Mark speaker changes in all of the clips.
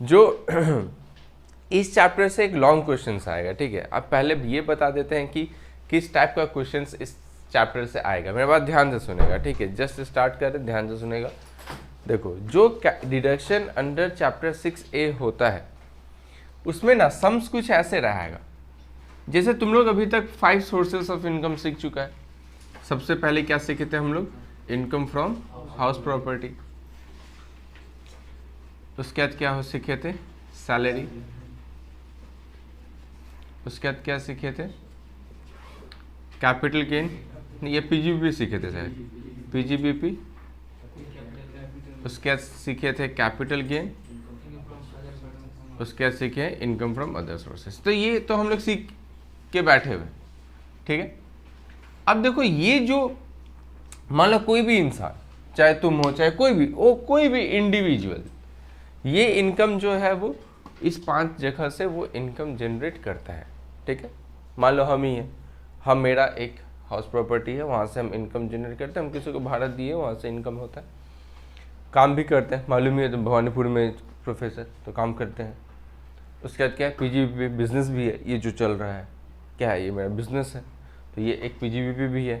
Speaker 1: जो इस चैप्टर से एक लॉन्ग क्वेश्चन आएगा, ठीक है। अब पहले ये बता देते हैं कि किस टाइप का क्वेश्चन इस चैप्टर से आएगा। मेरे बात ध्यान से सुनेगा, ठीक है। जस्ट स्टार्ट करें, ध्यान से सुनेगा। देखो, जो डिडक्शन अंडर चैप्टर 6A होता है उसमें ना सम्स कुछ ऐसे रहेगा, जैसे तुम लोग अभी तक 5 सोर्सेस ऑफ इनकम सीख चुका है। सबसे पहले क्या सीखे थे हम लोग? Income from house property. उसके बाद क्या सीखे थे? सैलरी। उसके बाद क्या सीखे थे? Capital gain. ये पीजीबीपी सीखे थे शायद, पीजीबीपी। उसके बाद सीखे थे कैपिटल गेन। उसके बाद सीखे इनकम फ्रॉम अदर सोर्सेस। तो ये तो हम लोग सीख के बैठे हुए, ठीक है। अब देखो, ये जो मान लो कोई भी इंसान, चाहे तुम हो चाहे कोई भी इंडिविजुअल, ये इनकम जो है वो इस 5 जगह से वो इनकम जनरेट करता है, ठीक है। मान लो हम ही हैं, मेरा एक हाउस प्रॉपर्टी है, वहाँ से हम इनकम जनरेट करते हैं। हम किसी को भाड़ा दिए, वहाँ से इनकम होता है। काम भी करते हैं, मालूम ही है, तो भवानीपुर में प्रोफेसर तो काम करते हैं। उसके बाद क्या है? पीजीबीपी बिजनेस भी है। ये जो चल रहा है क्या है? ये मेरा बिजनेस है, तो ये एक पीजीबीपी भी है।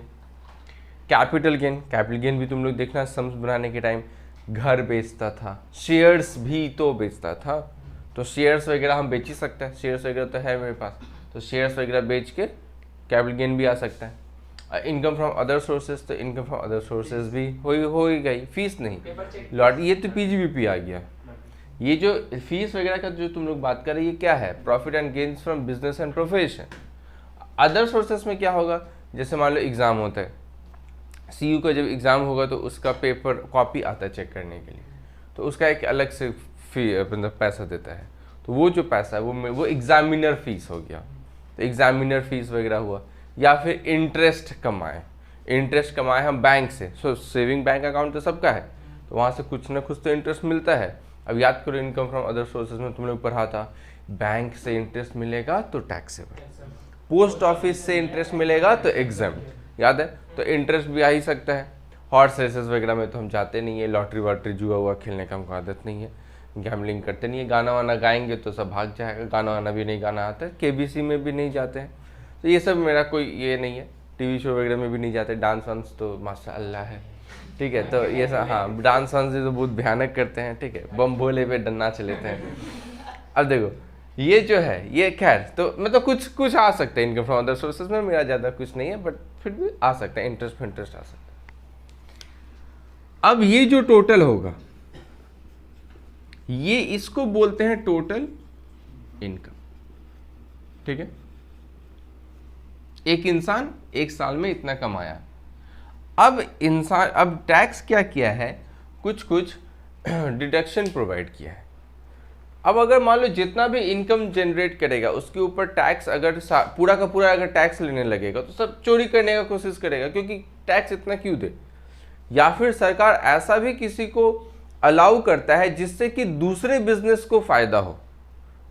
Speaker 1: कैपिटल गेन भी तुम लोग देखना, सम्स बनाने के टाइम घर बेचता था, शेयर्स भी तो बेचता था, तो शेयर्स वगैरह हम बेच ही सकते हैं। शेयर्स वगैरह तो है मेरे पास, तो शेयर्स वगैरह बेच के कैपिटल गेन भी आ सकता है। इनकम फ्रॉम अदर सोर्सेज, तो इनकम फ्रॉम अदर सोर्सेज भी हो ही गई, फीस नहीं लॉट। ये तो पीजीबीपी आ गया। ये जो फीस वगैरह का जो तुम लोग बात कर रहे हैं, ये क्या है? Profit and gains from business and profession. Other sources में क्या होगा? जैसे मान लो एग्जाम होता है, सीयू का जब एग्जाम होगा तो उसका पेपर कॉपी आता है चेक करने के लिए, तो उसका एक अलग से फी मतलब पैसा देता है। तो वो जो पैसा है वो एग्जामिनर फीस हो गया, तो एग्जामिनर फीस वगैरह हुआ। या फिर इंटरेस्ट कमाए हम बैंक से। सो सेविंग बैंक अकाउंट तो सबका है, तो वहाँ से कुछ ना कुछ तो इंटरेस्ट मिलता है। अब याद करो, इनकम फ्रॉम अदर सोर्सेज में तुम लोग पढ़ा था, बैंक से इंटरेस्ट मिलेगा तो टैक्सेबल, पोस्ट ऑफिस से इंटरेस्ट मिलेगा तो एग्जम्प्ट, याद है। तो इंटरेस्ट भी आ ही सकता है। हॉर्स रेसेस वगैरह में तो हम जाते नहीं है, लॉटरी वॉटरी जुआ हुआ खेलने का हमको आदत नहीं है, गैमलिंग करते नहीं है। गाना वाना गाएंगे तो सब भाग जाएगा, गाना वाना भी नहीं गाना आता है, केबीसी में भी नहीं जाते हैं, तो ये सब मेरा कोई ये नहीं है। टीवी शो वगैरह में भी नहीं जाते। डांस वांस तो माशाअल्लाह है, ठीक है। तो ये सब, हाँ, डांस वांस तो बहुत भयानक करते हैं, ठीक है। बम भोले पे डन्ना चलेते हैं। अब देखो, ये जो है ये खैर तो मतलब कुछ आ सकता है इनकम फ्रॉम अदर सोर्सेज में, मेरा ज़्यादा कुछ नहीं है, बट फिर भी आ सकता है, इंटरेस्ट आ सकता है। अब ये जो टोटल होगा, ये इसको बोलते हैं टोटल इनकम, ठीक है। एक इंसान एक साल में इतना कमाया। अब टैक्स क्या किया है? कुछ डिडक्शन प्रोवाइड किया है। अब अगर मान लो जितना भी इनकम जनरेट करेगा उसके ऊपर टैक्स, अगर पूरा का पूरा अगर टैक्स लेने लगेगा तो सब चोरी करने का कोशिश करेगा, क्योंकि टैक्स इतना क्यों दे। या फिर सरकार ऐसा भी किसी को अलाउ करता है जिससे कि दूसरे बिजनेस को फायदा हो।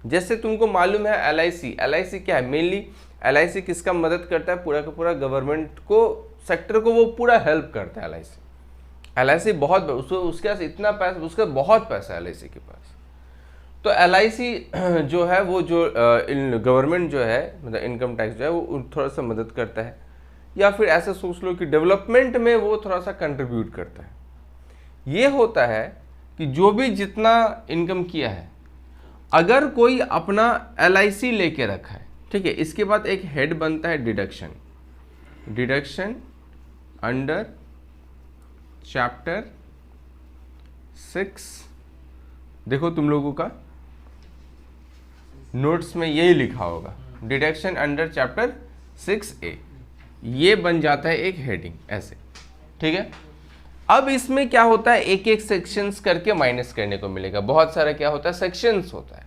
Speaker 1: जैसे तुमको मालूम है एलआईसी क्या है? मेनली एलआईसी किसका मदद करता है? पूरा का पूरा गवर्नमेंट को, सेक्टर को वो पूरा हेल्प करता है। एलआईसी बहुत, उसके पास इतना पैसा, उसका बहुत पैसा है एलआईसी के पास। तो एलआईसी जो है वो जो गवर्नमेंट जो है, मतलब इनकम टैक्स जो है वो थोड़ा सा मदद करता है। या फिर ऐसे सोच लो कि डेवलपमेंट में वो थोड़ा सा कंट्रीब्यूट करता है। ये होता है कि जो भी जितना इनकम किया है, अगर कोई अपना एलआईसी लेके रखा है, ठीक है, इसके बाद एक हेड बनता है डिडक्शन अंडर चैप्टर 6। देखो तुम लोगों का नोट्स में यही लिखा होगा, डिडक्शन अंडर चैप्टर 6A। ये बन जाता है एक हेडिंग ऐसे, ठीक है। अब इसमें क्या होता है? एक एक सेक्शंस करके माइनस करने को मिलेगा। बहुत सारा क्या होता है? सेक्शंस होता है।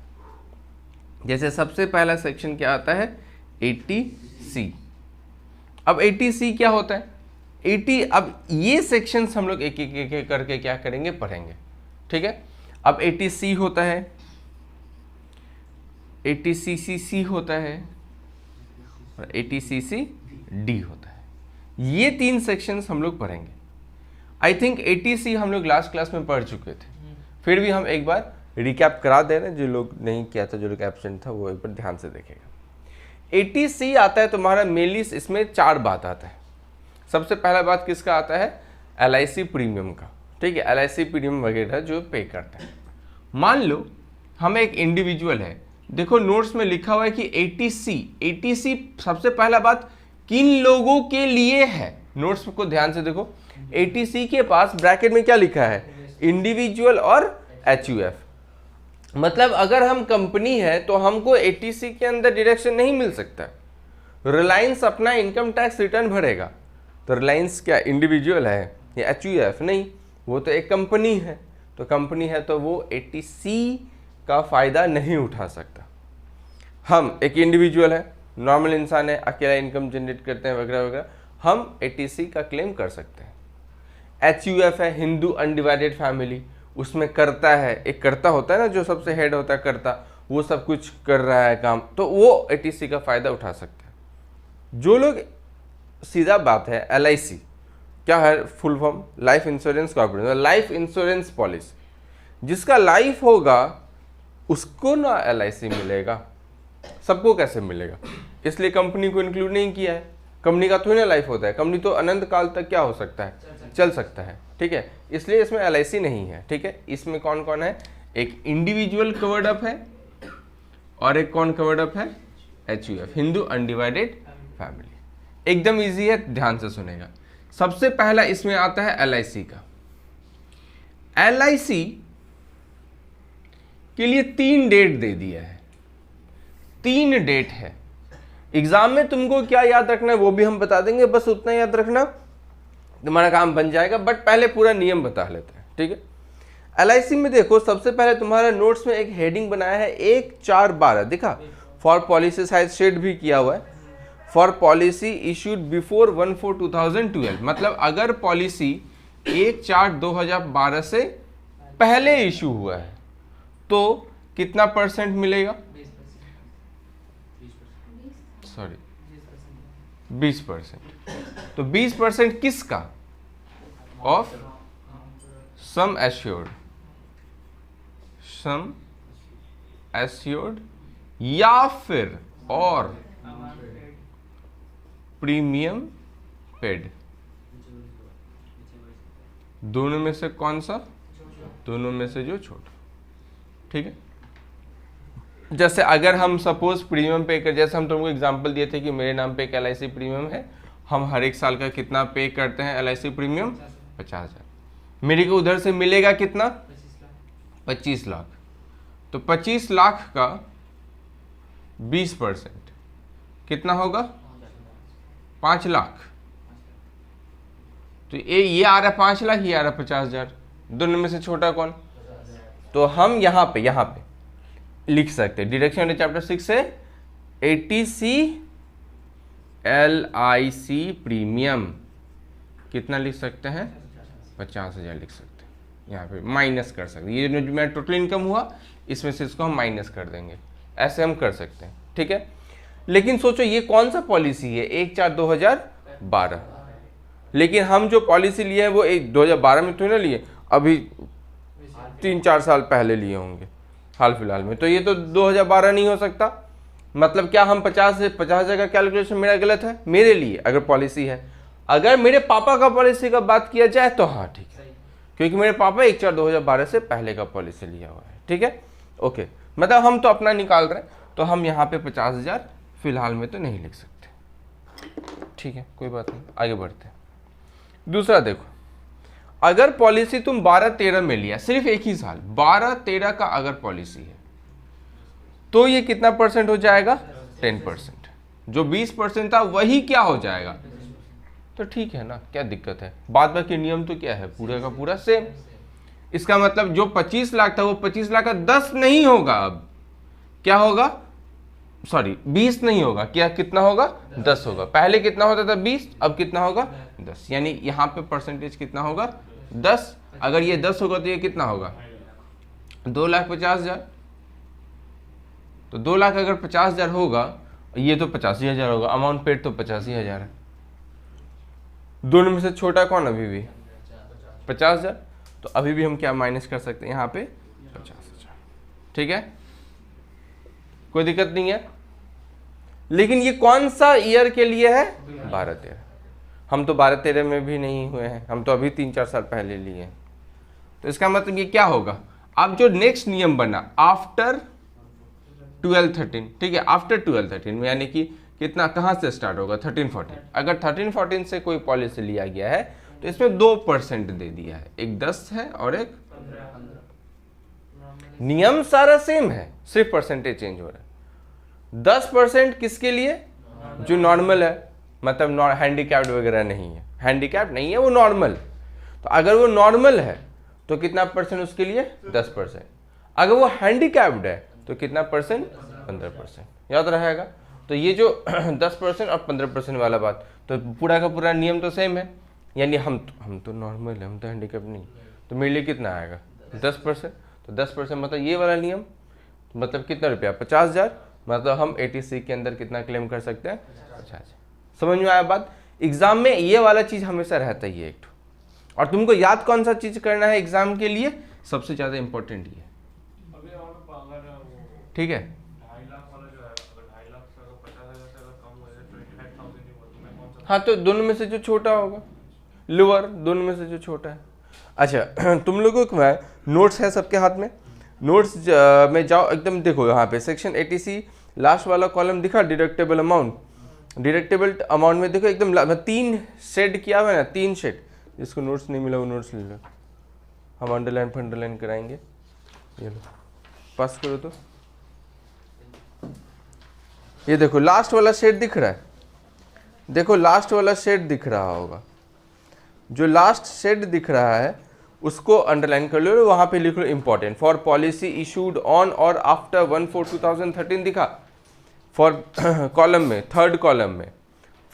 Speaker 1: जैसे सबसे पहला सेक्शन क्या आता है? 80C। अब 80C क्या होता है? 80, अब ये सेक्शंस हम लोग एक एक करके क्या करेंगे? पढ़ेंगे, ठीक है। अब 80C होता है, 80CC होता है और 80CCD होता है। ये 3 सेक्शंस हम लोग पढ़ेंगे। आई थिंक 80C हम लोग लास्ट क्लास में पढ़ चुके थे, फिर भी हम एक बार रिकैप करा दे रहे हैं, जो लोग नहीं किया था, जो लोग एब्सेंट था वो एक बार ध्यान से देखेगा। 80C आता है तुम्हारा मेनली, इसमें 4 बात आता है। सबसे पहला बात किसका आता है? LIC प्रीमियम का, ठीक है, LIC प्रीमियम वगैरह जो पे करते हैं। मान लो हम एक इंडिविजुअल है, देखो नोट्स में लिखा हुआ है कि 80C सबसे पहला बात किन लोगों के लिए है, नोट्स को ध्यान से देखो। 80C के पास ब्रैकेट में क्या लिखा है? इंडिविजुअल और HUF। मतलब अगर हम कंपनी है तो हमको 80C के अंदर डिडक्शन नहीं मिल सकता। रिलायंस अपना इनकम टैक्स रिटर्न भरेगा, तो रिलायंस क्या इंडिविजुअल है या HUF? नहीं, वो तो एक कंपनी है। तो कंपनी है तो वो 80C का फ़ायदा नहीं उठा सकता। हम एक इंडिविजुअल है, नॉर्मल इंसान है, अकेला इनकम जनरेट करते हैं वगैरह वगैरह, हम 80C का क्लेम कर सकते हैं। HUF है हिंदू अनडिवाइडेड फैमिली, उसमें करता है, एक करता होता है ना, जो सबसे हेड होता है करता, वो सब कुछ कर रहा है काम, तो वो 80C का फ़ायदा उठा सकता है। जो लोग, सीधा बात है, LIC क्या है full form? Life insurance corporation, life insurance policy. जिसका लाइफ होगा उसको ना LIC मिलेगा, सबको कैसे मिलेगा? इसलिए कंपनी को इंक्लूड नहीं किया है। कंपनी का थोड़ी ना लाइफ होता है, कंपनी तो अनंत काल तक क्या हो सकता है? चल सकता है, ठीक है, इसलिए इसमें LIC नहीं है, ठीक है। इसमें कौन कौन है? एक इंडिविजुअल कवर्ड अप है और एक कौन कवर्ड अप है? HUF, Hindu undivided family. एकदम इजी है, ध्यान से सुनेगा। सबसे पहला इसमें आता है LIC का। LIC के लिए 3 डेट दे दिया है, 3 डेट है। एग्जाम में तुमको क्या याद रखना है वो भी हम बता देंगे, बस उतना याद रखना, तुम्हारा काम बन जाएगा। बट पहले पूरा नियम बता लेते हैं, ठीक है। LIC में देखो, सबसे पहले तुम्हारा नोट्स में एक हेडिंग बनाया है 1/4/12, दिखा, फॉर पॉलिसी साइज शेड भी किया हुआ है, फॉर पॉलिसी इश्यूड बिफोर 1/4/2012। मतलब अगर पॉलिसी 1/4/2012 से पहले इशू हुआ है तो कितना % मिलेगा? सॉरी 20%। तो 20% किसका? ऑफ सम एश्योर्ड या फिर और प्रीमियम पेड, दोनों में से कौन सा? दोनों में से जो छोटा, ठीक है। जैसे अगर हम सपोज प्रीमियम पे कर, जैसे हम तुमको एग्जांपल दिए थे कि मेरे नाम पे एक LIC प्रीमियम है, हम हर एक साल का कितना पे करते हैं LIC प्रीमियम? 50,000। मेरे को उधर से मिलेगा कितना? 25 लाख। तो 25 लाख का 20% कितना होगा? 5 लाख। तो ये आ रहा 5 लाख, ये आ रहा 50,000, दोनों में से छोटा कौन? तो हम यहाँ पे लिख सकते हैं डिडक्शन चैप्टर 6 से 80C LIC प्रीमियम कितना लिख सकते हैं? 50,000 लिख सकते हैं। यहाँ पे माइनस कर सकते हैं, ये जो मेरा टोटल इनकम हुआ इसमें से इसको हम माइनस कर देंगे, ऐसे हम कर सकते हैं, ठीक है। लेकिन सोचो ये कौन सा पॉलिसी है? 1/4/2012। लेकिन हम जो पॉलिसी लिए है वो 2012 में तो ना लिए, अभी 3-4 साल पहले लिए होंगे हाल फिलहाल में, तो ये तो 2012 नहीं हो सकता। मतलब क्या हम 50,000 का कैलकुलेशन मेरा गलत है मेरे लिए अगर पॉलिसी है? अगर मेरे पापा का पॉलिसी का बात किया जाए तो हाँ ठीक है, क्योंकि मेरे पापा 1/4/2012 से पहले का पॉलिसी लिया हुआ है, ठीक है, ओके। मतलब हम तो अपना निकाल रहे हैं, तो हम यहाँ पे 50,000 फिलहाल में तो नहीं लिख सकते, ठीक है, कोई बात नहीं, आगे बढ़ते हैं। दूसरा देखो, अगर पॉलिसी तुम 12-13 में लिया, सिर्फ एक ही साल 12-13 का अगर पॉलिसी है, तो ये कितना % हो जाएगा? 10%। जो 20% था वही क्या हो जाएगा? तो ठीक है ना, क्या दिक्कत है? बाद बाकी नियम तो क्या है, पूरा का पूरा सेम। इसका मतलब जो 25 लाख था वो 25 लाख का 10 नहीं होगा, अब क्या होगा? सॉरी 20 नहीं होगा, क्या कितना होगा? 10 होगा। पहले कितना होता था? 20, अब कितना होगा? 10। यानी यहाँ पे परसेंटेज कितना होगा? 10। अगर ये 10 होगा तो ये कितना होगा? 2,50,000। तो 2 लाख अगर 50,000 होगा, ये तो 85,000 होगा, अमाउंट पेड तो 85,000 है। दोनों में से छोटा कौन अभी भी? 50,000। तो अभी भी हम क्या माइनस कर सकते हैं यहाँ पे? 50,000। ठीक है, कोई दिक्कत नहीं है। लेकिन ये कौन सा ईयर के लिए है? 12-13। हम तो 12-13 में भी नहीं हुए हैं, हम तो अभी 3-4 साल पहले लिए हैं। तो इसका मतलब ये क्या होगा, अब जो नेक्स्ट नियम बना आफ्टर 12-13, ठीक है, आफ्टर 12-13 में यानी कि कितना, कहाँ से स्टार्ट होगा? 13-14। अगर 13-14 से कोई पॉलिसी लिया गया है तो इसमें 2% दे दिया है, एक 10 है और एक 15। नियम सारा सेम है, सिर्फ परसेंटेज चेंज हो रहा है। 10% किसके लिए? जो नॉर्मल है, मतलब हैंडीकैप्ड वगैरह नहीं है, हैंडीकैप्ड नहीं है, वो नॉर्मल। तो अगर वो नॉर्मल है तो कितना परसेंट उसके लिए? 10%। अगर वो हैंडीकैप्ड है तो कितना परसेंट? 15%। याद रहेगा। तो ये जो 10% और 15% वाला बात, तो पूरा का पूरा नियम तो सेम है। यानी हम तो नॉर्मल है, हम तो हैंडीकैप नहीं, तो मेरे लिए कितना आएगा? 10%। तो 10% मतलब ये वाला नियम, मतलब कितना रुपया? 50,000। मतलब हम 80C के अंदर कितना क्लेम कर सकते हैं? 50,000। समझ में आया बात? एग्जाम में ये वाला चीज हमेशा रहता ही है एक। और तुमको याद कौन सा चीज करना है एग्जाम के लिए? सबसे ज्यादा इंपॉर्टेंट ये, ठीक है। हाँ, तो दोनों में से जो छोटा होगा, लोअर, दोनों में से जो छोटा है। अच्छा, तुम लोगों को मैं नोट्स है सबके हाथ में, नोट्स में जाओ एकदम, देखो यहाँ पे सेक्शन 80C लास्ट वाला कॉलम दिखा, डिडक्टेबल अमाउंट। डिडक्टेबल अमाउंट में देखो एकदम 3 शेड किया हुआ है ना, 3 शेड। जिसको नोट्स नहीं मिला वो नोट्स ले लो, हम अंडरलाइन कराएंगे। ये लो, पास करो। तो ये देखो लास्ट वाला शेड दिख रहा है, देखो लास्ट वाला शेड दिख रहा होगा, जो लास्ट शेड दिख रहा है उसको अंडरलाइन कर लो, वहां पे लिख लो important. For policy issued on और आफ्टर 1/4/2013 दिखा, फॉर कॉलम में, थर्ड कॉलम में,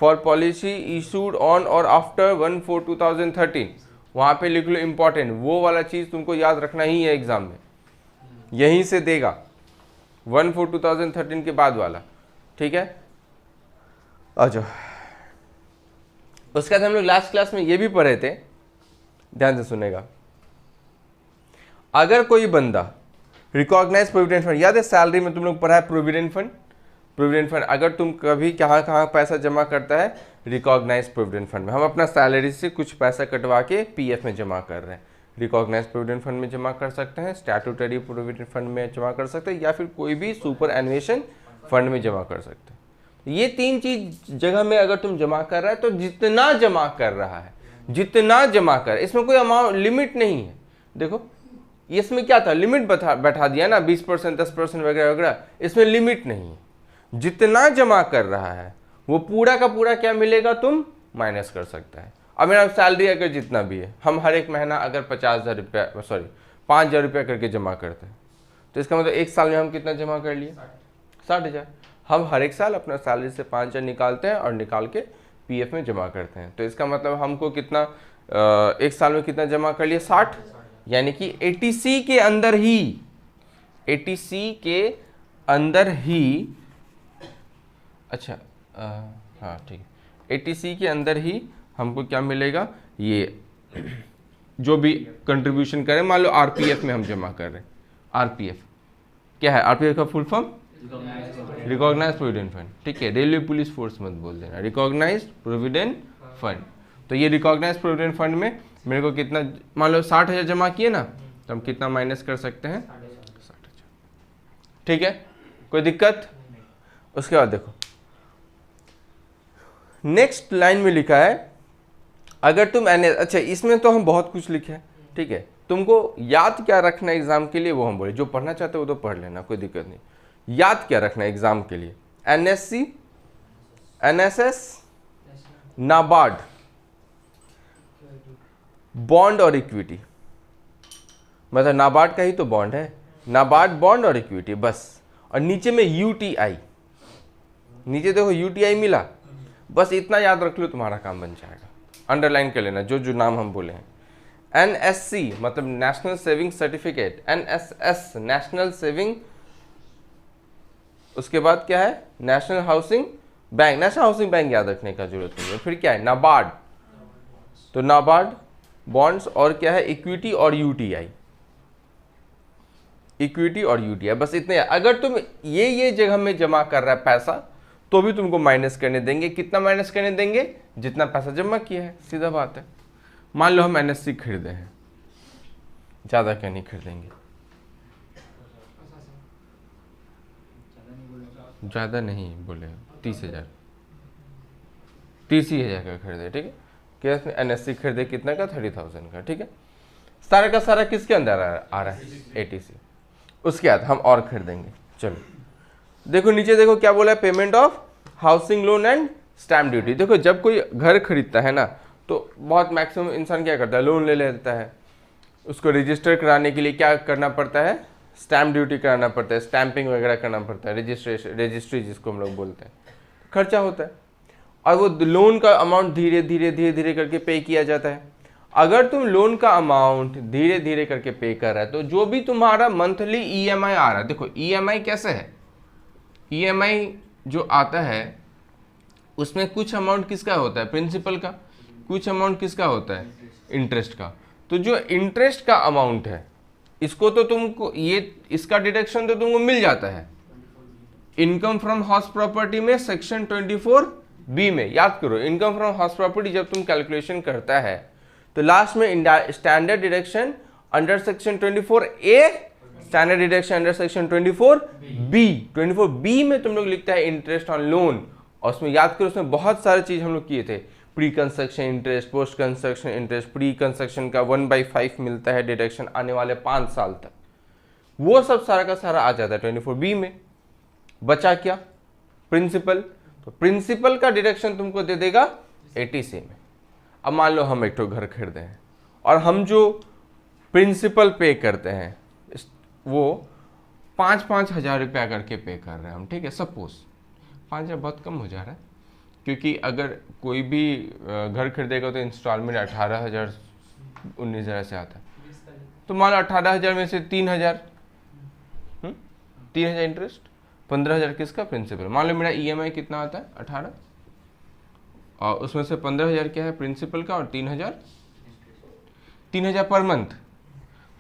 Speaker 1: फॉर पॉलिसी इशूड ऑन और आफ्टर 1/4/2013, वहां पे लिख लो इंपॉर्टेंट। वो वाला चीज तुमको याद रखना ही है एग्जाम में, यहीं से देगा 1/4/2013 के बाद वाला, ठीक है। अच्छा, उसके बाद हम लोग लास्ट क्लास में ये भी पढ़े थे, ध्यान से सुनेगा। अगर कोई बंदा रिकॉग्नाइज प्रोविडेंट फंड, याद है सैलरी में तुम लोग पढ़ा है प्रोविडेंट फंड, प्रोविडेंट फंड अगर तुम कभी कहाँ पैसा जमा करता है, रिकॉग्नाइज प्रोविडेंट फंड में। हम अपना सैलरी से कुछ पैसा कटवा के पीएफ में जमा कर रहे हैं, रिकॉग्नाइज प्रोविडेंट फंड में जमा कर सकते हैं, स्टैट्यूटरी प्रोविडेंट फंड में जमा कर सकते हैं, या फिर कोई भी सुपर एनुएशन फंड में जमा कर सकते हैं। ये 3 चीज जगह में अगर तुम जमा कर रहा है तो जितना जमा कर रहा है, जितना जमा कर, इसमें कोई अमाउंट लिमिट नहीं है। देखो इसमें क्या था, लिमिट बैठा दिया ना, 20%, 10% वगैरह वगैरह, इसमें लिमिट नहीं है। जितना जमा कर रहा है वो पूरा का पूरा क्या मिलेगा, तुम माइनस कर सकता है। अब मेरा सैलरी अगर जितना भी है, हम हर एक महीना अगर 50,000 रुपया, सॉरी 5,000 रुपया करके जमा करते हैं, तो इसका मतलब एक साल में हम कितना जमा कर लिए? 60,000। हम हर एक साल अपना सैलरी से 5,000 निकालते हैं और निकाल के पीएफ में जमा करते हैं। तो इसका मतलब हमको कितना, एक साल में कितना जमा कर लिए? 60। यानी कि 80C के अंदर ही, 80C के अंदर ही, अच्छा हाँ ठीक है, 80C के अंदर ही हमको क्या मिलेगा, ये जो भी कंट्रीब्यूशन करें, मान लो आरपीएफ में हम जमा कर रहे हैं। आरपीएफ क्या है? आरपीएफ का full form recognised provident fund, ठीक है। रेलवे पुलिस फोर्स मत बोल देना, रिकॉग्नाइज्ड प्रोविडेंट फंड। तो ये रिकॉग्नाइज्ड प्रोविडेंट फंड में मेरे को कितना, मान लो 60,000 जमा किए ना, तो हम कितना माइनस कर सकते हैं? 60,000, ठीक है, कोई दिक्कत? उसके बाद देखो नेक्स्ट लाइन में लिखा है, अगर तुम अच्छा इसमें तो हम बहुत कुछ लिखे हैं, ठीक है। तुमको याद क्या रखना है एग्जाम के लिए वो हम बोले, जो पढ़ना चाहते हो वो तो पढ़ लेना, कोई दिक्कत नहीं। याद क्या रखना है एग्जाम के लिए? एनएससी, एनएसएस, नाबार्ड, बॉन्ड और इक्विटी। मतलब नाबार्ड का ही तो बॉन्ड है, नाबार्ड बॉन्ड और इक्विटी बस। और नीचे में यूटीआई, नीचे देखो यूटीआई मिला, बस इतना याद रख लो, तुम्हारा काम बन जाएगा। अंडरलाइन कर लेना जो जो नाम हम बोले हैं। एनएससी मतलब national saving certificate, NSS national saving, उसके बाद क्या है? National housing bank. National housing bank याद रखने का जरूरत नहीं है। फिर क्या है? नाबार्ड, तो नाबार्ड बॉन्ड्स, और क्या है? इक्विटी और यूटीआई। इक्विटी और यूटीआई, बस इतने। अगर तुम ये जगह में जमा कर रहा है पैसा तो भी तुमको माइनस करने देंगे। कितना माइनस करने देंगे? जितना पैसा जमा किया है, सीधा बात है। मान लो हम एनएससी खरीदे हैं, ज़्यादा क्या नहीं खरीदेंगे, ज़्यादा नहीं बोले, 30,000 का खरीदे, ठीक है। क्या एनएससी खरीदे कितना का? 30,000 का, ठीक है। सारा का सारा किसके अंदर आ रहा है? एटीसी। उसके बाद हम और खरीदेंगे। चलो देखो नीचे देखो क्या बोला है, payment of housing loan and stamp duty. देखो जब कोई घर खरीदता है ना तो बहुत मैक्सिमम इंसान क्या करता है, लोन ले लेता है। उसको रजिस्टर कराने के लिए क्या करना पड़ता है? स्टैम्प ड्यूटी कराना पड़ता है, स्टैंपिंग वगैरह करना पड़ता है, रजिस्ट्री जिसको हम लोग बोलते हैं, खर्चा होता है। और वो लोन का अमाउंट धीरे धीरे करके पे किया जाता है। अगर तुम लोन का अमाउंट धीरे धीरे करके पे कर रहा है तो जो भी तुम्हारा मंथली ईएमआई आ रहा है, देखो ईएमआई कैसे है, ईएमआई जो आता है उसमें कुछ अमाउंट किसका होता है? प्रिंसिपल का। कुछ अमाउंट किसका होता है? इंटरेस्ट का। तो जो इंटरेस्ट का अमाउंट है इसको तो तुमको इसका डिडक्शन तो तुमको मिल जाता है इनकम फ्रॉम हाउस प्रॉपर्टी में, सेक्शन 24B में। याद करो, इनकम फ्रॉम हाउस प्रॉपर्टी जब तुम कैलकुलेशन करता है तो लास्ट में standard deduction under section 24A, standard deduction under section 24B। 24B में तुम लोग लिखता है इंटरेस्ट ऑन लोन, और उसमें याद करो उसमें बहुत सारे चीज हम लोग किए थे, pre construction interest, post construction interest. Pre construction का 1/5 मिलता है डिडक्शन आने वाले 5 साल तक, वो सब सारा का सारा आ जाता है 24B में। बचा क्या? प्रिंसिपल। तो प्रिंसिपल का डिडक्शन तुमको दे देगा एटीसी में। अब मान लो हम एक तो घर खरीदे हैं और हम जो प्रिंसिपल पे करते हैं वो 5-5 हज़ार रुपया करके पे कर रहे हैं हम, ठीक है। सपोज 5,000 बहुत कम हो जा रहा है, क्योंकि अगर कोई भी घर खरीदेगा तो इंस्टॉलमेंट 18,000 19,000 से आता है। तो मान लो 18,000 में से 3,000 इंटरेस्ट, 15,000 किसका? प्रिंसिपल। मान लो मेरा ईएमआई कितना आता है? 18, और उसमें से 15,000 क्या है? प्रिंसिपल का, और 3,000 पर मंथ।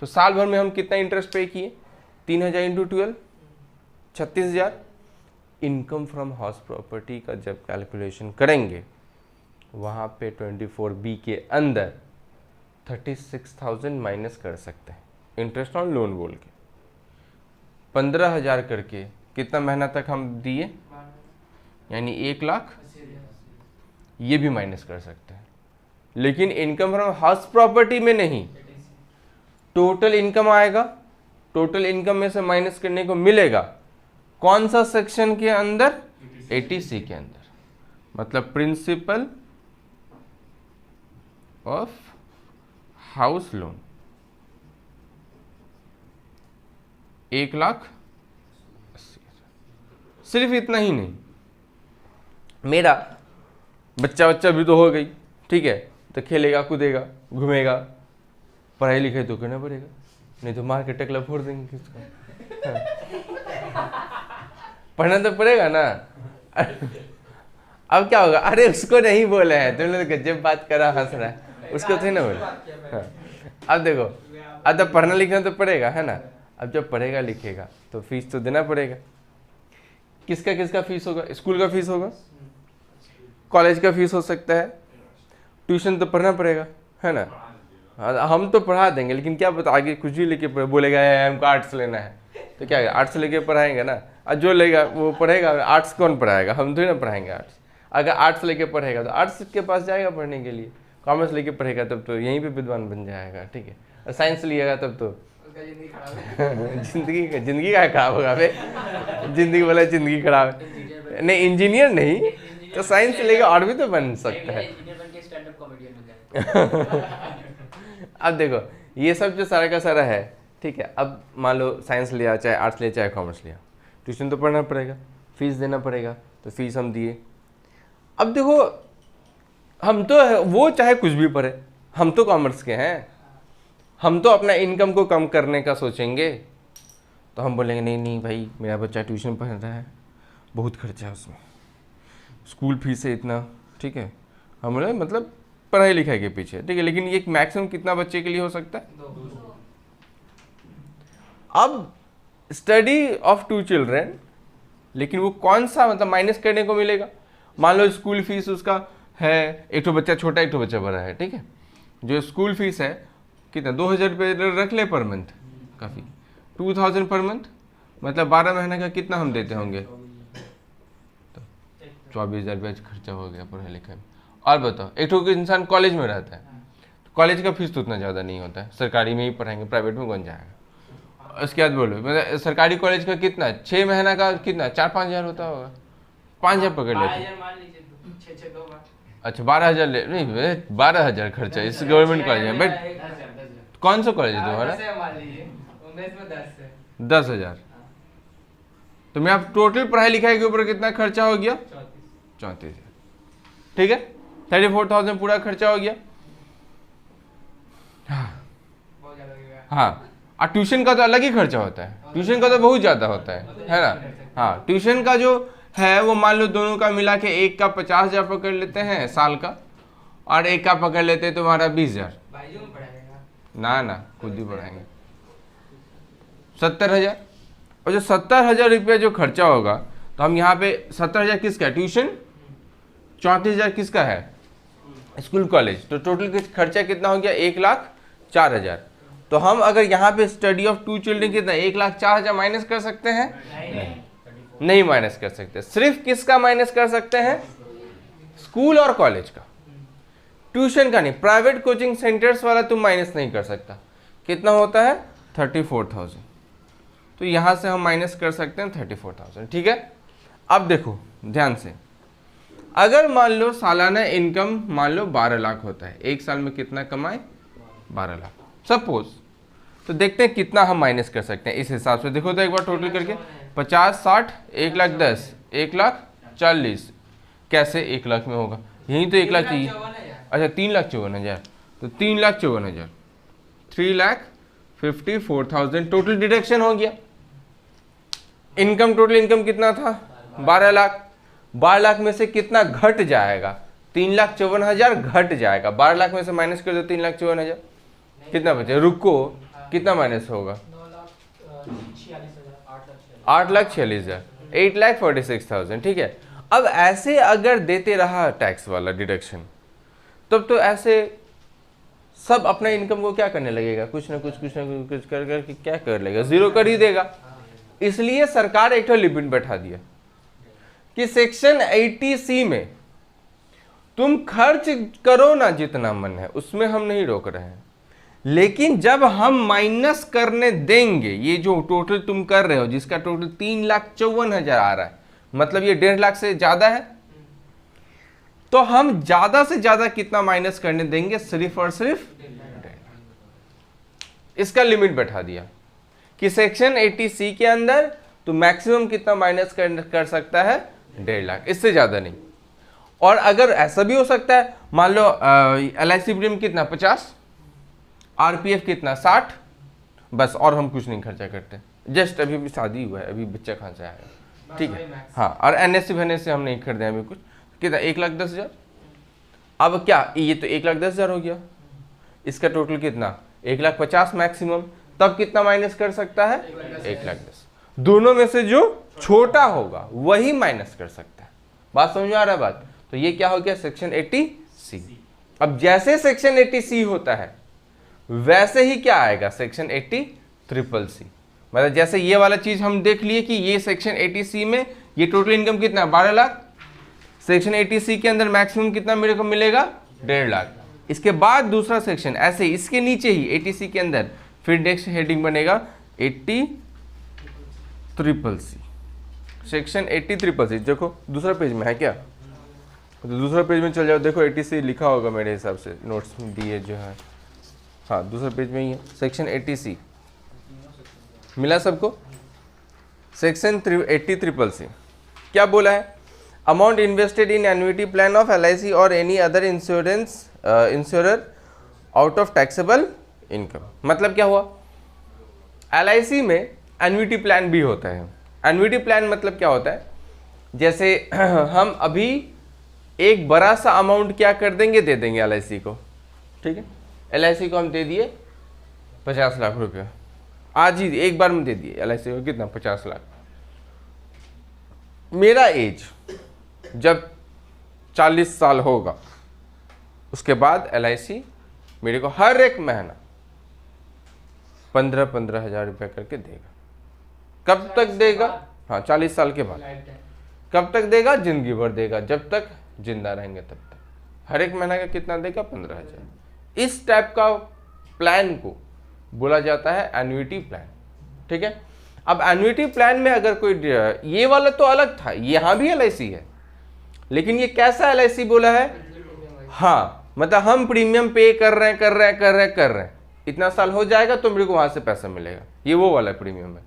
Speaker 1: तो साल भर में हम कितना इंटरेस्ट पे किए? 3,000 into 12, 36,000। Income from house property का जब कैलकुलेशन करेंगे वहाँ पे 24B के अंदर 36,000 माइनस कर सकते हैं इंटरेस्ट ऑन लोन बोल के। 15,000 करके कितना महीना तक हम दिए, यानी 1,00,000, ये भी माइनस कर सकते हैं। लेकिन इनकम फ्रॉम हाउस प्रॉपर्टी में नहीं, टोटल इनकम आएगा, टोटल इनकम में से माइनस करने को मिलेगा कौन सा सेक्शन के अंदर? एटीसी के अंदर। मतलब प्रिंसिपल ऑफ हाउस लोन 1,80,000। सिर्फ इतना ही नहीं, मेरा बच्चा भी तो हो गई, ठीक है, तो खेलेगा कूदेगा घूमेगा, पढ़ाई लिखाई तो करना पड़ेगा, नहीं तो मार के टकला फोड़ देंगे किसका। पढ़ना तो पड़ेगा ना। अब क्या होगा? अरे उसको नहीं बोले हैं, तुमने तो गजब बात करा, हंस रहा है, उसको थे ना बोले। हाँ। अब देखो, अब तो पढ़ना लिखना तो पड़ेगा, है ना। अब जब पढ़ेगा लिखेगा तो फीस तो देना पड़ेगा। किसका किसका फीस होगा? स्कूल का फीस होगा, कॉलेज का फीस हो सकता है, ट्यूशन तो पढ़ना पड़ेगा, है ना। हम तो पढ़ा देंगे, लेकिन क्या पता आगे कुछ भी लेके बोलेगा हमको आर्ट्स लेना है, तो क्या आर्ट्स लेके पढ़ाएंगे ना। और जो लेगा वो पढ़ेगा, आर्ट्स कौन पढ़ाएगा? हम थोड़ी ना पढ़ाएंगे आर्ट्स। अगर आर्ट्स लेके पढ़ेगा तो आर्ट्स के पास जाएगा पढ़ने के लिए, कॉमर्स लेके पढ़ेगा तब तो यहीं पे विद्वान बन जाएगा, ठीक है। और साइंस लिएगा तब तो जिंदगी का खराब होगा भाई। जिंदगी बोला जिंदगी खराब, नहीं इंजीनियर नहीं तो साइंस लेगा और भी तो बन सकता है। अब देखो ये सब जो सारा का सारा है, ठीक है। अब मान लो साइंस लिया, चाहे आर्ट्स लिया, चाहे कॉमर्स लिया, ट्यूशन तो पढ़ना पड़ेगा, फीस देना पड़ेगा, तो फीस हम दिए। अब देखो हम तो वो चाहे कुछ भी पढ़े, हम तो कॉमर्स के हैं, हम तो अपना इनकम को कम करने का सोचेंगे। तो हम बोलेंगे नहीं नहीं भाई मेरा बच्चा ट्यूशन पढ़ रहा है, बहुत खर्चा है उसमें, स्कूल फीस है इतना, ठीक है। हम बोले मतलब पढ़ाई लिखाई के पीछे, ठीक है। लेकिन ये मैक्सिमम कितना बच्चे के लिए हो सकता है? अब स्टडी ऑफ 2 चिल्ड्रेन, लेकिन वो कौन सा मतलब माइनस करने को मिलेगा। मान लो स्कूल फीस उसका है, एक तो बच्चा छोटा एक तो बच्चा बड़ा है, ठीक है, जो स्कूल फीस है कितना 2000 रुपये रख ले पर मंथ, काफ़ी 2000 पर मंथ, मतलब 12 महीने का कितना हम देते होंगे, तो 24,000 रुपये खर्चा हो गया पढ़ाई लिखाई में। और बताओ एक तो इंसान कॉलेज में रहता है, कॉलेज का फीस तो उतना ज़्यादा नहीं होता है, सरकारी में ही पढ़ाएंगे, प्राइवेट में कौन जाएगा। उसके बाद बोलो मतलब सरकारी कॉलेज का कितना 6 महीना का कितना 4-5 हज़ार होता होगा, 5,000 पकड़ लेते। अच्छा 12,000 ले नहीं, 12,000 खर्चा इस गवर्नमेंट कॉलेज में। बट कौन सा कॉलेज है तुम्हारा? 10,000। तो मैं आप टोटल पढ़ाई लिखाई के ऊपर कितना खर्चा हो गया? 34,000। ठीक है, 34,000 पूरा खर्चा हो गया। हाँ, और ट्यूशन का तो अलग ही खर्चा होता है, ट्यूशन का तो बहुत ज़्यादा होता है ना। हाँ, ट्यूशन का जो है वो मान लो दोनों का मिला के एक का 50,000 पकड़ लेते हैं साल का, और एक का पकड़ लेते हैं तुम्हारा 20,000। ना ना खुद ही पढ़ाएंगे 70,000। और जो 70,000 रुपया जो खर्चा होगा, तो हम यहाँ पे 70,000 किसका है? ट्यूशन। 34,000 किसका है? School college. तो टोटल खर्चा कितना हो गया? 1,04,000। तो हम अगर यहाँ पे स्टडी ऑफ 2 चिल्ड्रन कितना 1,04,000 माइनस कर सकते हैं? नहीं माइनस कर सकते। सिर्फ किसका माइनस कर सकते हैं? स्कूल और कॉलेज का, ट्यूशन का नहीं। प्राइवेट कोचिंग सेंटर्स वाला तुम माइनस नहीं कर सकता। कितना होता है? 34,000। तो यहाँ से हम माइनस कर सकते हैं 34,000। ठीक है, अब देखो ध्यान से, अगर मान लो सालाना इनकम मान लो 12 लाख होता है, एक साल में कितना कमाए? 12 लाख सपोज। तो देखते हैं कितना हम माइनस कर सकते हैं इस हिसाब से। देखो तो एक बार टोटल करके 50, 60, 1,10,000, 1,40,000। कैसे 1 लाख में होगा? यही तो 1 लाख चाहिए। अच्छा 3,54,000, तो 3,54,000, 3,54,000 टोटल डिडक्शन हो गया। इनकम, टोटल इनकम कितना था? 12 लाख। 12 लाख में से कितना घट जाएगा? 3,54,000 घट जाएगा। 12 लाख में से माइनस कर दो 3,54,000, कितना बचे? रुको, कितना माइनस होगा? 8,46,000, 8,46,000। ठीक है, अब ऐसे अगर देते रहा टैक्स वाला डिडक्शन, तब तो ऐसे सब अपने इनकम को क्या करने लगेगा? कुछ ना कुछ कर करके क्या कर लेगा? जीरो कर ही देगा। इसलिए सरकार एक लिमिट बैठा दिया कि सेक्शन 80C में तुम खर्च करो ना जितना मन है, उसमें हम नहीं रोक रहे हैं, लेकिन जब हम माइनस करने देंगे, ये जो टोटल तुम कर रहे हो जिसका टोटल 3,54,000 आ रहा है, मतलब ये 1.5 लाख से ज्यादा है, तो हम ज्यादा से ज्यादा कितना माइनस करने देंगे? सिर्फ और सिर्फ 1.5 लाख। इसका लिमिट बैठा दिया कि सेक्शन 80C के अंदर तो मैक्सिमम कितना माइनस कर सकता है? 1.5 लाख, इससे ज्यादा नहीं। और अगर ऐसा भी हो सकता है, मान लो LIC प्रीमियम कितना 50, RPF कितना 60, बस, और हम कुछ नहीं खर्चा करते। जस्ट अभी भी शादी हुआ है, अभी बच्चा कहाँ से आएगा? ठीक है, हाँ, और NSC से हम नहीं खरीदे अभी कुछ। कितना? 1,10,000। अब क्या ये तो 1,10,000 हो गया, इसका टोटल कितना? 1,50,000 मैक्सिमम। तब कितना माइनस कर सकता है? 1,10,000। दोनों में से जो छोटा होगा वही माइनस कर सकता है। बात समझ में आ रहा है बात? तो ये क्या हो गया? Section 80C। अब जैसे सेक्शन 80C होता है वैसे ही क्या आएगा? Section 80CCC। मतलब जैसे ये वाला चीज हम देख लिए कि ये सेक्शन 80C में ये टोटल इनकम कितना है? 12 लाख। सेक्शन 80C के अंदर मैक्सिमम कितना मेरे को मिलेगा? 1.5 लाख। इसके बाद दूसरा सेक्शन ऐसे इसके नीचे ही 80C के अंदर फिर नेक्स्ट हेडिंग बनेगा 80CCC। Section 80CCC। देखो दूसरा पेज में है क्या? तो दूसरा पेज में चल जाओ, देखो 80C लिखा होगा मेरे हिसाब से, नोट्स में दिए जो है। हाँ, दूसरा पेज में ही है, सेक्शन 80C मिला सबको। सेक्शन 80CCC क्या बोला है? Amount invested in annuity plan of LIC और any other insurer out of taxable income. मतलब क्या हुआ? LIC में एन्युटी प्लान भी होता है। एन्युटी प्लान मतलब क्या होता है? जैसे हम अभी एक बड़ा सा अमाउंट क्या कर देंगे? दे देंगे LIC को। ठीक है, LIC को हम दे दिए 50 लाख रुपया। आज ही एक बार में दे दिए LIC को, कितना 50 लाख। मेरा एज जब 40 साल होगा उसके बाद LIC मेरे को हर एक महीना 15-15 हज़ार रुपये करके देगा। कब तक देगा? हाँ 40 साल के बाद। कब तक देगा? जिंदगी भर देगा, जब तक जिंदा रहेंगे तब तक। हर एक महीना का कितना देगा? 15,000। इस टाइप का प्लान को बोला जाता है एन्युइटी प्लान। ठीक है, अब एन्युइटी प्लान में अगर कोई, ये वाला तो अलग था, यहाँ भी LIC है, लेकिन ये कैसा LIC बोला है? हाँ, मतलब हम प्रीमियम पे कर रहे हैं, इतना साल हो जाएगा तो मेरे को वहां से पैसा मिलेगा, ये वो वाला प्रीमियम है।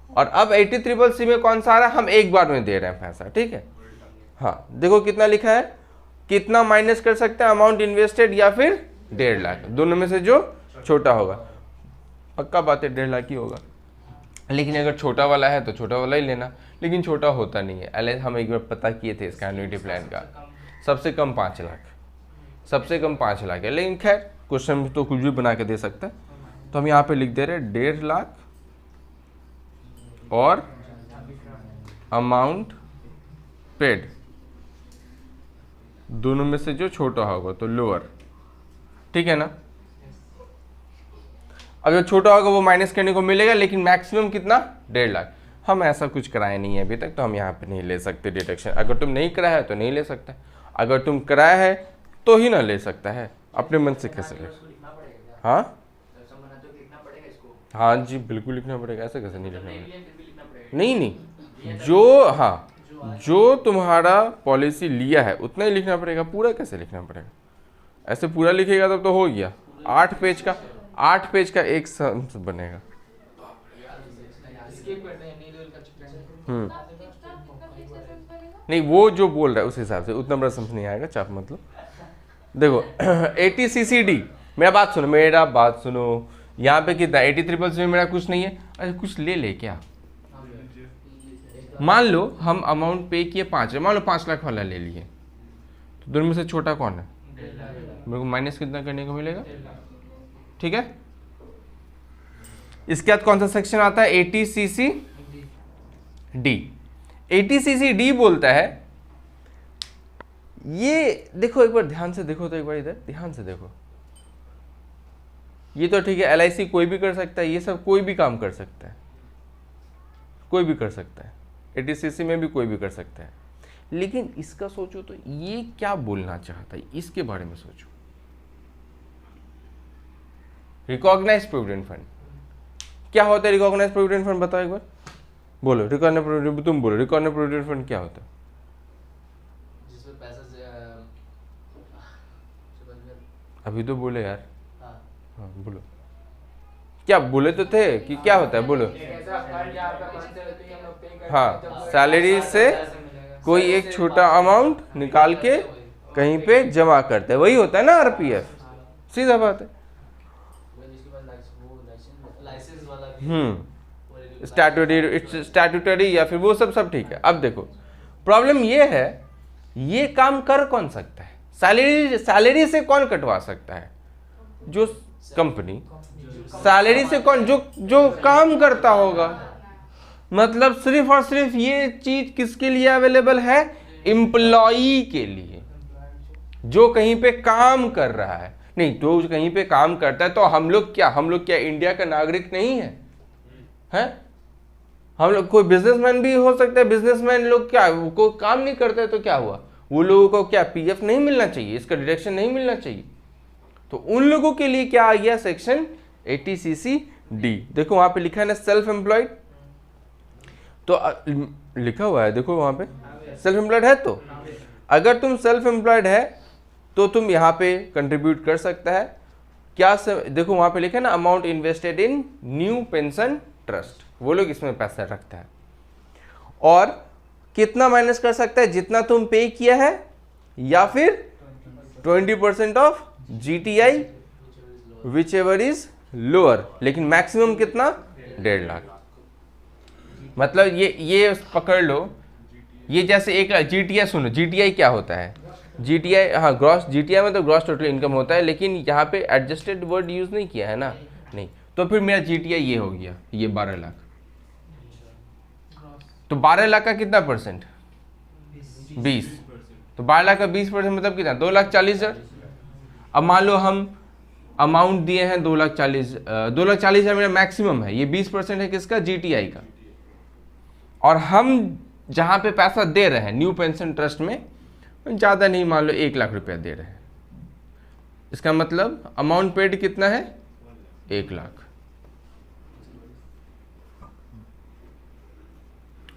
Speaker 1: और अब 80CCC में कौन सा आ रहा है? हम एक बार में दे रहे हैं पैसा। ठीक है, हाँ देखो कितना लिखा है, कितना माइनस कर सकते हैं, अमाउंट इन्वेस्टेड या फिर 1.5 लाख, दोनों में से जो छोटा होगा। पक्का बात है 1.5 लाख ही होगा, लेकिन अगर छोटा वाला है तो छोटा वाला ही लेना, लेकिन छोटा होता नहीं है। LIC हम एक बार पता किए थे इसका एन्युइटी प्लान का, सबसे कम 5 लाख, सबसे कम 5 लाख है। लेकिन खैर क्वेश्चन में तो कुछ भी बना के दे सकता है, तो हम यहाँ पे लिख दे रहे हैं 1.5 लाख और अमाउंट पेड, दोनों में से जो छोटा होगा तो लोअर। ठीक है ना, अगर छोटा होगा वो माइनस करने को मिलेगा, लेकिन मैक्सिमम कितना? 1.5 लाख। हम ऐसा कुछ कराए नहीं है अभी तक, तो हम यहाँ पे नहीं ले सकते डिडक्शन। अगर तुम नहीं कराया है तो नहीं ले सकता, अगर तुम कराया है तो ही ना ले सकता है, अपने मन से कैसे ले? हाँ हाँ जी बिल्कुल लिखना पड़ेगा, ऐसे कैसे नहीं लिखना पड़ेगा? नहीं, जो तुम्हारा पॉलिसी लिया है उतना ही लिखना पड़ेगा, पूरा कैसे लिखना पड़ेगा? ऐसे पूरा लिखेगा तब तो हो गया। 8 पेज का एक सम्स बनेगा। नहीं, वो जो बोल रहा है उस हिसाब से उतना बड़ा सम्स नहीं आएगा, चाप मतलब। देखो 80CCD, मेरा बात सुनो, यहाँ पे कितना 80CCC में मेरा कुछ नहीं है। अच्छा कुछ ले क्या? मान लो हम अमाउंट पे किए 5 है, मान लो 5 लाख वाला ले लिए, तो दोनों में से छोटा कौन है? मेरे को माइनस कितना करने को मिलेगा? ठीक है, इसके बाद कौन सा सेक्शन आता है? 80CCD। 80CCD बोलता है, ये देखो एक बार ध्यान से देखो, तो एक बार इधर ध्यान से देखो, ये तो ठीक है LIC कोई भी कर सकता है, ये सब कोई भी काम कर सकता है, कोई भी कर सकता है, 80CCC में भी कोई भी कर सकता है, लेकिन इसका सोचो तो ये क्या बोलना चाहता है, इसके बारे में सोचो। रिकॉग्नाइज्ड प्रोविडेंट फंड क्या होता है? रिकॉग्नाइज्ड प्रोविडेंट फंड बताओ एक बार, बोलो। रिकॉग्नाइज्ड प्रोविडेंट, तुम बोलो रिकॉग्नाइज्ड प्रोविडेंट फंड क्या होता है?
Speaker 2: जिसमें पैसा
Speaker 1: अभी तो बोले यार। हाँ बोलो, क्या बोले तो थे कि क्या होता है, बोलो। हाँ, सैलरी से कोई एक छोटा अमाउंट निकाल के कहीं पे जमा करते हैं, वही होता है ना RPF, सीधा बात है। स्टैट्यूटरी या फिर वो सब ठीक है। अब देखो प्रॉब्लम ये है, ये काम कर कौन सकता है? सैलरी से कौन कटवा सकता है? जो कंपनी, सैलरी से कौन? जो काम करता होगा। मतलब सिर्फ और सिर्फ ये चीज किसके लिए अवेलेबल है? एम्प्लॉई के लिए, जो कहीं पे काम कर रहा है। नहीं तो कहीं पे काम करता है तो हम लोग क्या इंडिया का नागरिक नहीं है? हैं? हम लोग, कोई बिजनेसमैन भी हो सकता है, बिजनेसमैन लोग क्या को काम नहीं करते तो क्या हुआ? वो लोगों को क्या PF नहीं मिलना चाहिए, इसका डिडक्शन नहीं मिलना चाहिए? तो उन लोगों के लिए क्या आ गया? Section 80CCD। देखो वहां पे लिखा है ना सेल्फ एम्प्लॉयड, तो लिखा हुआ है देखो वहां पे सेल्फ एम्प्लॉयड है। तो अगर तुम सेल्फ एम्प्लॉयड है तो तुम यहाँ पे कंट्रीब्यूट कर सकता है। क्या देखो वहां पे लिखा है ना amount invested in new pension trust, वो लोग इसमें पैसा रखता है। और कितना माइनस कर सकता है? जितना तुम पे किया है, या फिर 20% of GTI which ever is lower, लेकिन मैक्सिमम कितना? 1.5 लाख। मतलब ये पकड़ लो, ये जैसे एक GTI, सुनो GTI क्या होता है? GTI, हाँ ग्रॉस, GTI में तो ग्रॉस टोटल इनकम होता है, लेकिन यहाँ पे एडजस्टेड वर्ड यूज नहीं किया है ना, नहीं। तो फिर मेरा GTI ये हो गया, ये 12 लाख। तो 12 लाख का कितना परसेंट? 20। तो 12 लाख का 20% मतलब कितना? 2,40,000। अब मान लो हम अमाउंट दिए हैं 2,40,000 मेरा मैक्सिमम है, ये 20% है किसका? GTI का। और हम जहाँ पे पैसा दे रहे हैं न्यू पेंशन ट्रस्ट में ज़्यादा नहीं, मान लो 1 लाख रुपया दे रहे हैं, इसका मतलब अमाउंट पेड कितना है? 1 लाख।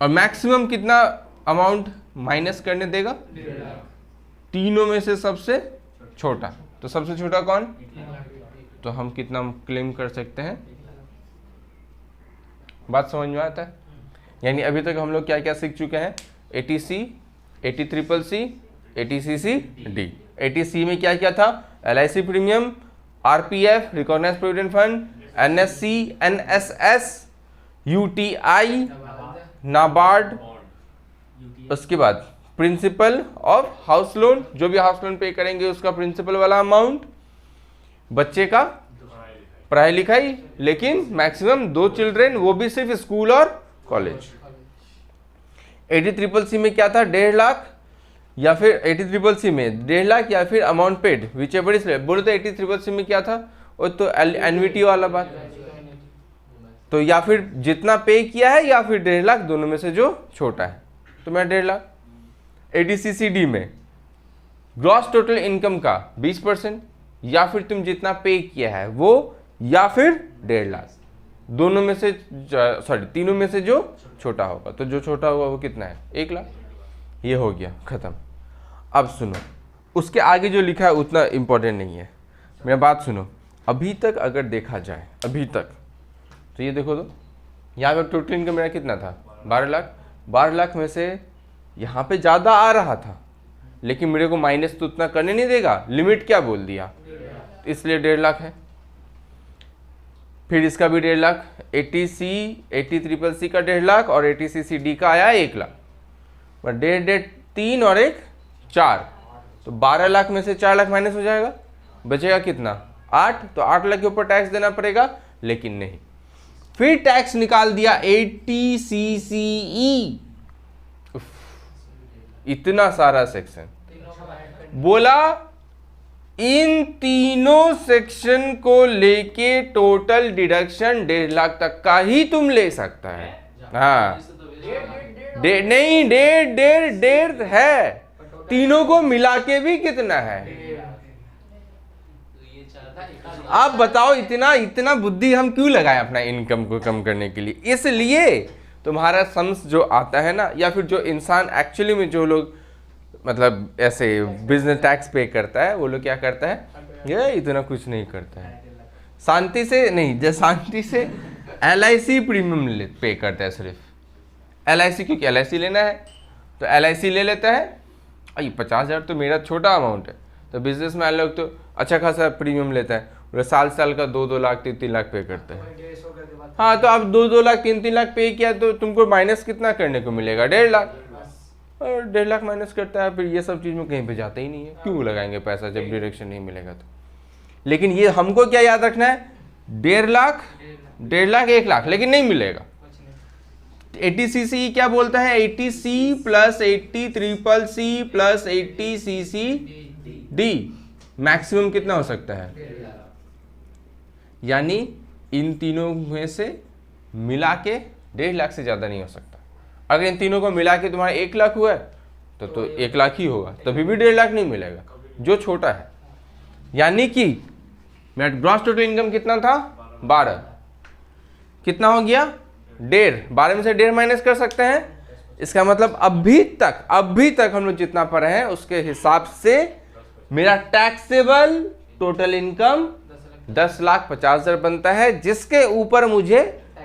Speaker 1: और मैक्सिमम कितना अमाउंट माइनस करने देगा? तीनों में से सबसे छोटा। तो सबसे छोटा कौन? तो हम कितना क्लेम कर सकते हैं? बात समझ में आता है? यानी अभी तक हम लोग क्या क्या सीख चुके हैं? ATC, ATCCC, ATCCD। ATC में क्या क्या था? LIC premium, RPF recognised provident fund, NSC, NSS, UTI, NABARD, उसके बाद प्रिंसिपल ऑफ हाउस लोन, जो भी हाउस लोन पे करेंगे उसका प्रिंसिपल वाला अमाउंट, बच्चे का पढ़ाई लिखाई, लेकिन मैक्सिमम 2 चिल्ड्रेन, वो भी सिर्फ स्कूल और कॉलेज। ATCCC में क्या था? 1.5 लाख, या फिर ATCCC में 1.5 लाख या फिर amount paid which ever is. बोले तो ATCCC में क्या था? वो तो एनविटी वाला बात। तो या फिर जितना पे किया है या फिर 1.5 लाख, दोनों में से जो छोटा है, तो मैं 1.5 लाख। ATCCD में ग्रॉस टोटल इनकम का 20%, या फिर तुम जितना पे किया है वो, या फिर 1.5 लाख, दोनों में से तीनों में से जो छोटा होगा। तो जो छोटा होगा वो कितना है? 1 लाख। ये हो गया खत्म। अब सुनो, उसके आगे जो लिखा है उतना इंपॉर्टेंट नहीं है, मेरा बात सुनो। अभी तक अगर देखा जाए, अभी तक तो ये देखो, तो यहाँ पे टोटल इनकम मेरा कितना था? 12 लाख। 12 लाख में से यहाँ पे ज़्यादा आ रहा था, लेकिन मेरे को माइनस तो उतना करने नहीं देगा, लिमिट क्या बोल दिया, इसलिए 1.5 लाख है। फिर इसका भी 1.5 लाख, ATCCC का 1.5 लाख और ATCCD का आया 1 लाख, पर 1.5 3 और 1 4, तो 12 लाख में से 4 लाख माइनस हो जाएगा, बचेगा कितना? 8। तो 8 लाख के ऊपर टैक्स देना पड़ेगा, लेकिन नहीं। फिर टैक्स निकाल दिया ATCCE, इतना सारा सेक्शन, बोला इन तीनों सेक्शन को लेके टोटल डिडक्शन 1.5 लाख तक का ही तुम ले सकता है। हाँ, नहीं, 1.5 है, तीनों को मिला के भी कितना है? आप बताओ, इतना बुद्धि हम क्यों लगाएं अपना इनकम को कम करने के लिए? इसलिए तुम्हारा सम्स जो आता है ना, या फिर जो इंसान एक्चुअली में, जो लोग मतलब ऐसे बिजनेस टैक्स पे करता है, वो लोग क्या करता है? ये इतना कुछ नहीं करता है, शांति से नहीं, जो शांति से LIC प्रीमियम पे करता है सिर्फ। LIC, क्योंकि LIC लेना है तो LIC ले लेता है। अरे 50,000 तो मेरा छोटा अमाउंट है, तो बिजनेस मैन लोग तो अच्छा खासा प्रीमियम लेता है, वो साल का 2-2 लाख 3-3 लाख पे करता है। हाँ, तो अब 2-2 लाख 3-3 लाख पे किया तो तुमको माइनस कितना करने को मिलेगा? 1.5 लाख। और 1.5 लाख माइनस करता है, फिर ये सब चीज़ में कहीं पे जाता ही नहीं है, क्यों लगाएंगे पैसा जब डिडक्शन नहीं मिलेगा तो। लेकिन ये हमको क्या याद रखना है? 1.5 लाख, 1.5 लाख, 1 लाख, लेकिन नहीं मिलेगा। ATCCE क्या बोलता है? ATC plus ATCCC plus ATCCD, maximum कितना हो सकता है? यानी इन तीनों में से मिला के 1.5 लाख से ज़्यादा नहीं हो सकता। अगर इन तीनों को मिला के तुम्हारा 1 लाख हुआ है तो 1 लाख ही होगा, तभी भी 1.5 लाख नहीं मिलेगा, जो छोटा है। यानी कि मेरा ग्रॉस टोटल इनकम कितना था? 12। कितना हो गया? 1.5। 12 में से 1.5 माइनस कर सकते हैं। इसका मतलब अभी तक हम लोग जितना पढ़े हैं उसके हिसाब से मेरा टैक्सेबल टोटल इनकम 10,50,000 बनता है, जिसके ऊपर मुझे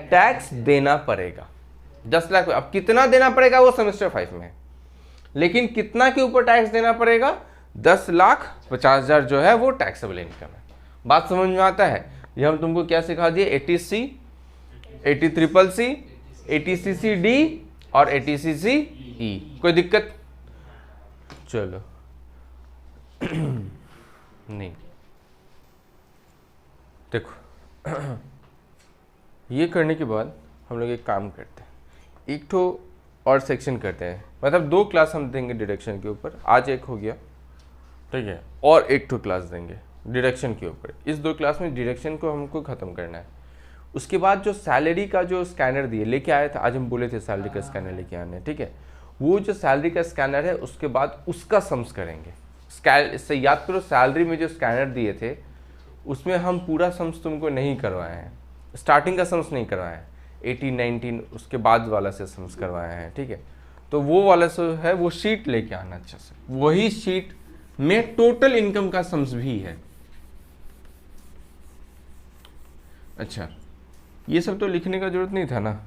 Speaker 1: टैक्स देना पड़ेगा 10 लाख। अब कितना देना पड़ेगा वो सेमेस्टर 5 में है, लेकिन कितना के ऊपर टैक्स देना पड़ेगा? 10,50,000 जो है वो टैक्सेबल इनकम है। बात समझ में आता है? ये हम तुमको क्या सिखा दिए? ATC, ATCCC, ATCCD और ATCCE। कोई दिक्कत? चलो नहीं, देखो ये करने के बाद हम लोग एक काम करते हैं, एक तो और सेक्शन करते हैं, मतलब 2 क्लास हम देंगे डिडक्शन के ऊपर, आज एक हो गया, ठीक है, और एक तो क्लास देंगे डिडक्शन के ऊपर। इस 2 क्लास में डिडक्शन को हमको ख़त्म करना है। उसके बाद जो सैलरी का जो स्कैनर दिए लेके आए थे, आज हम बोले थे सैलरी का स्कैनर लेके आने, ठीक है, वो जो सैलरी का स्कैनर है उसके बाद उसका सम्स करेंगे। इससे याद करो, सैलरी में जो स्कैनर दिए थे उसमें हम पूरा सम्स तुमको नहीं करवाए हैं, स्टार्टिंग का सम्स नहीं करवाए हैं, 18 19 उसके बाद वाला से सम्स करवाए हैं, ठीक है। तो वो वाला जो है वो शीट लेके आना अच्छा से, वही शीट में टोटल इनकम का सम्स भी है। अच्छा, ये सब तो लिखने का जरूरत नहीं था ना।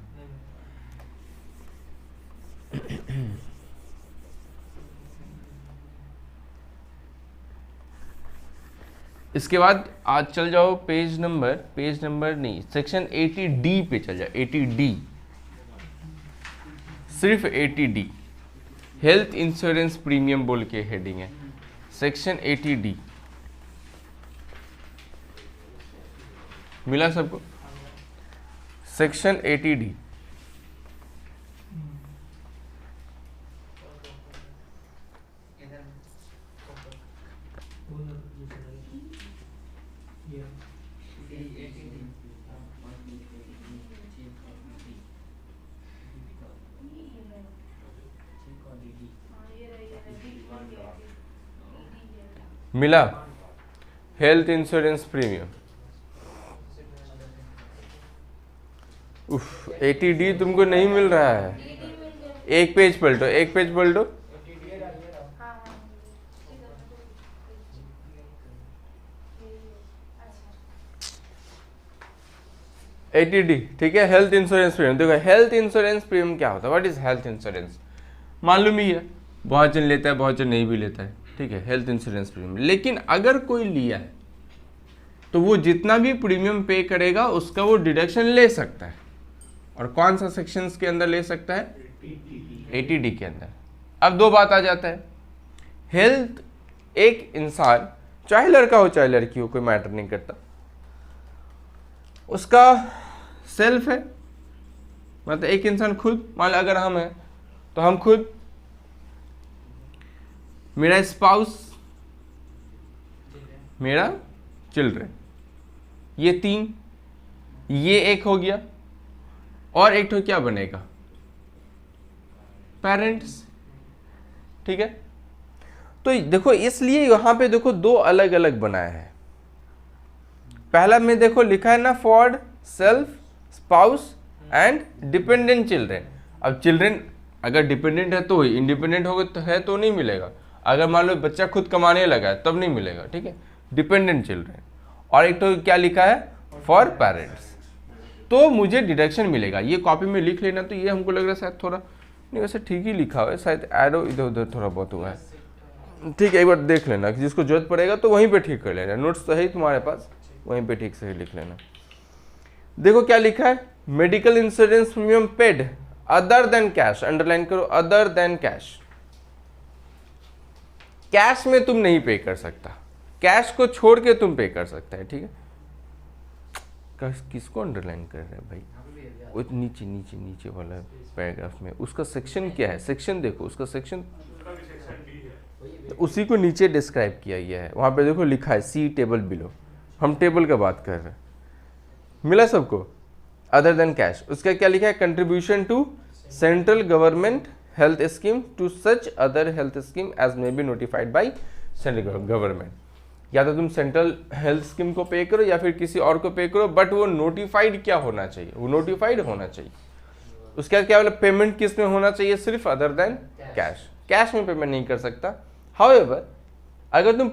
Speaker 1: इसके बाद आज चल जाओ पेज नंबर नहीं, सेक्शन 80D पे चल जाओ। 80D, सिर्फ 80D, हेल्थ इंश्योरेंस प्रीमियम बोल के हेडिंग है, सेक्शन 80D। मिला सबको? Section 80D। मिला? Health insurance premium. उफ, 80D तुमको नहीं मिल रहा है। एक पेज पलटो, एक पेज पलटो। 80D, ठीक है। हेल्थ इंश्योरेंस प्रीमियम, देखो हेल्थ इंश्योरेंस प्रीमियम क्या होता है, व्हाट इज हेल्थ इंश्योरेंस, मालूम ही है, बहुत जन लेता है, बहुत जन नहीं भी लेता है, ठीक है, हेल्थ इंश्योरेंस प्रीमियम। लेकिन अगर कोई लिया है तो वो जितना भी प्रीमियम पे करेगा उसका वो डिडक्शन ले सकता है। और कौन सा सेक्शंस के अंदर ले सकता है? 80D के अंदर। अब 2 बात आ जाता है, हेल्थ, एक इंसान चाहे लड़का हो चाहे लड़की हो, कोई मैटर नहीं करता, उसका सेल्फ है, मतलब एक इंसान खुद, मान लो अगर हम हैं तो हम खुद, मेरा स्पाउस, मेरा चिल्ड्रन, ये 3, ये एक हो गया, और एक तो क्या बनेगा? पेरेंट्स, ठीक है। तो देखो इसलिए यहां पे देखो 2 अलग अलग बनाए हैं। पहला में देखो लिखा है ना, for self, spouse and dependent children. अब चिल्ड्रन अगर डिपेंडेंट है तो ही, इंडिपेंडेंट होगा तो है तो नहीं मिलेगा। अगर मान लो बच्चा खुद कमाने लगा है तब नहीं मिलेगा, ठीक है, डिपेंडेंट चिल्ड्रन। और एक तो क्या लिखा है? फॉर पेरेंट्स, तो मुझे डिडक्शन मिलेगा। ये कॉपी में लिख लेना। तो ये हमको लग रहा है शायद थोड़ा नहीं, वैसे ठीक ही लिखा हुआ है, शायद एरो इधर उधर थोड़ा बहुत हुआ है, ठीक है। एक बार देख लेना, जिसको जरूरत पड़ेगा तो वहीं पे ठीक कर लेना, नोट्स तो है ही तुम्हारे पास, वहीं पे ठीक से ही लिख लेना। देखो क्या लिखा है, medical insurance premium paid other than cash, underline करो, अदर देन कैश। कैश में तुम नहीं पे कर सकता, कैश को छोड़ के तुम पे कर सकता है, ठीक है। किसको अंडरलाइन कर रहे हैं भाई? वो नीचे नीचे नीचे वाला पैराग्राफ में उसका सेक्शन क्या है, सेक्शन देखो, उसका सेक्शन उसी को नीचे डिस्क्राइब किया गया है। वहां पे देखो लिखा है सी टेबल बिलो, हम टेबल का बात कर रहे हैं। मिला सबको? अदर देन कैश, उसका क्या लिखा है? Contribution to central government health scheme to such other health scheme as may be notified by central government. या तो तुम सेंट्रल हेल्थ स्कीम को पे करो या फिर किसी और को पे करो, बट वो नोटिफाइड क्या होना चाहिए? वो नोटिफाइड होना चाहिए। उसके बाद क्या बोला? पेमेंट किस में होना चाहिए? सिर्फ अदर देन कैश, कैश में पेमेंट नहीं कर सकता। हाउएवर अगर तुम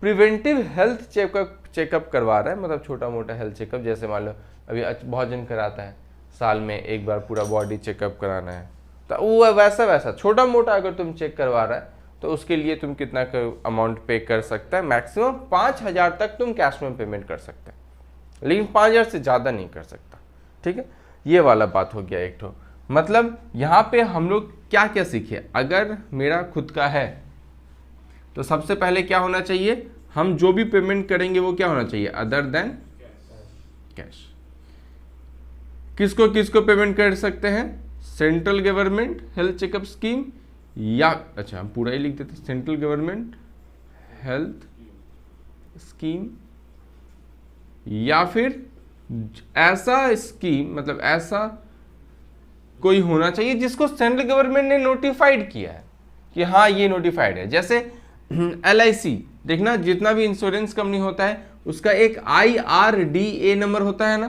Speaker 1: प्रिवेंटिव हेल्थ चेकअप करवा रहा है, मतलब छोटा मोटा हेल्थ चेकअप, जैसे मान लो अभी बहुत जन कराता है, साल में एक बार पूरा बॉडी चेकअप कराना है, तो वो वैसा छोटा मोटा अगर तुम चेक करवा रहा है तो उसके लिए तुम कितना अमाउंट पे कर सकता है? मैक्सिमम 5,000 तक तुम कैश में पेमेंट कर सकते हैं, लेकिन 5,000 से ज़्यादा नहीं कर सकता, ठीक है। ये वाला बात हो गया एक तो। मतलब यहाँ पे हम लोग क्या क्या सीखे? अगर मेरा खुद का है तो सबसे पहले क्या होना चाहिए? हम जो भी पेमेंट करेंगे वो क्या होना चाहिए? Other than cash. किसको किसको पेमेंट कर सकते हैं? Central government health checkup scheme, या अच्छा हम पूरा ही लिख देते, सेंट्रल गवर्नमेंट हेल्थ स्कीम, या फिर ऐसा स्कीम, मतलब ऐसा कोई होना चाहिए जिसको सेंट्रल गवर्नमेंट ने नोटिफाइड किया है कि हाँ ये नोटिफाइड है। जैसे LIC, देखना जितना भी इंश्योरेंस कंपनी होता है उसका एक IRDA नंबर होता है ना,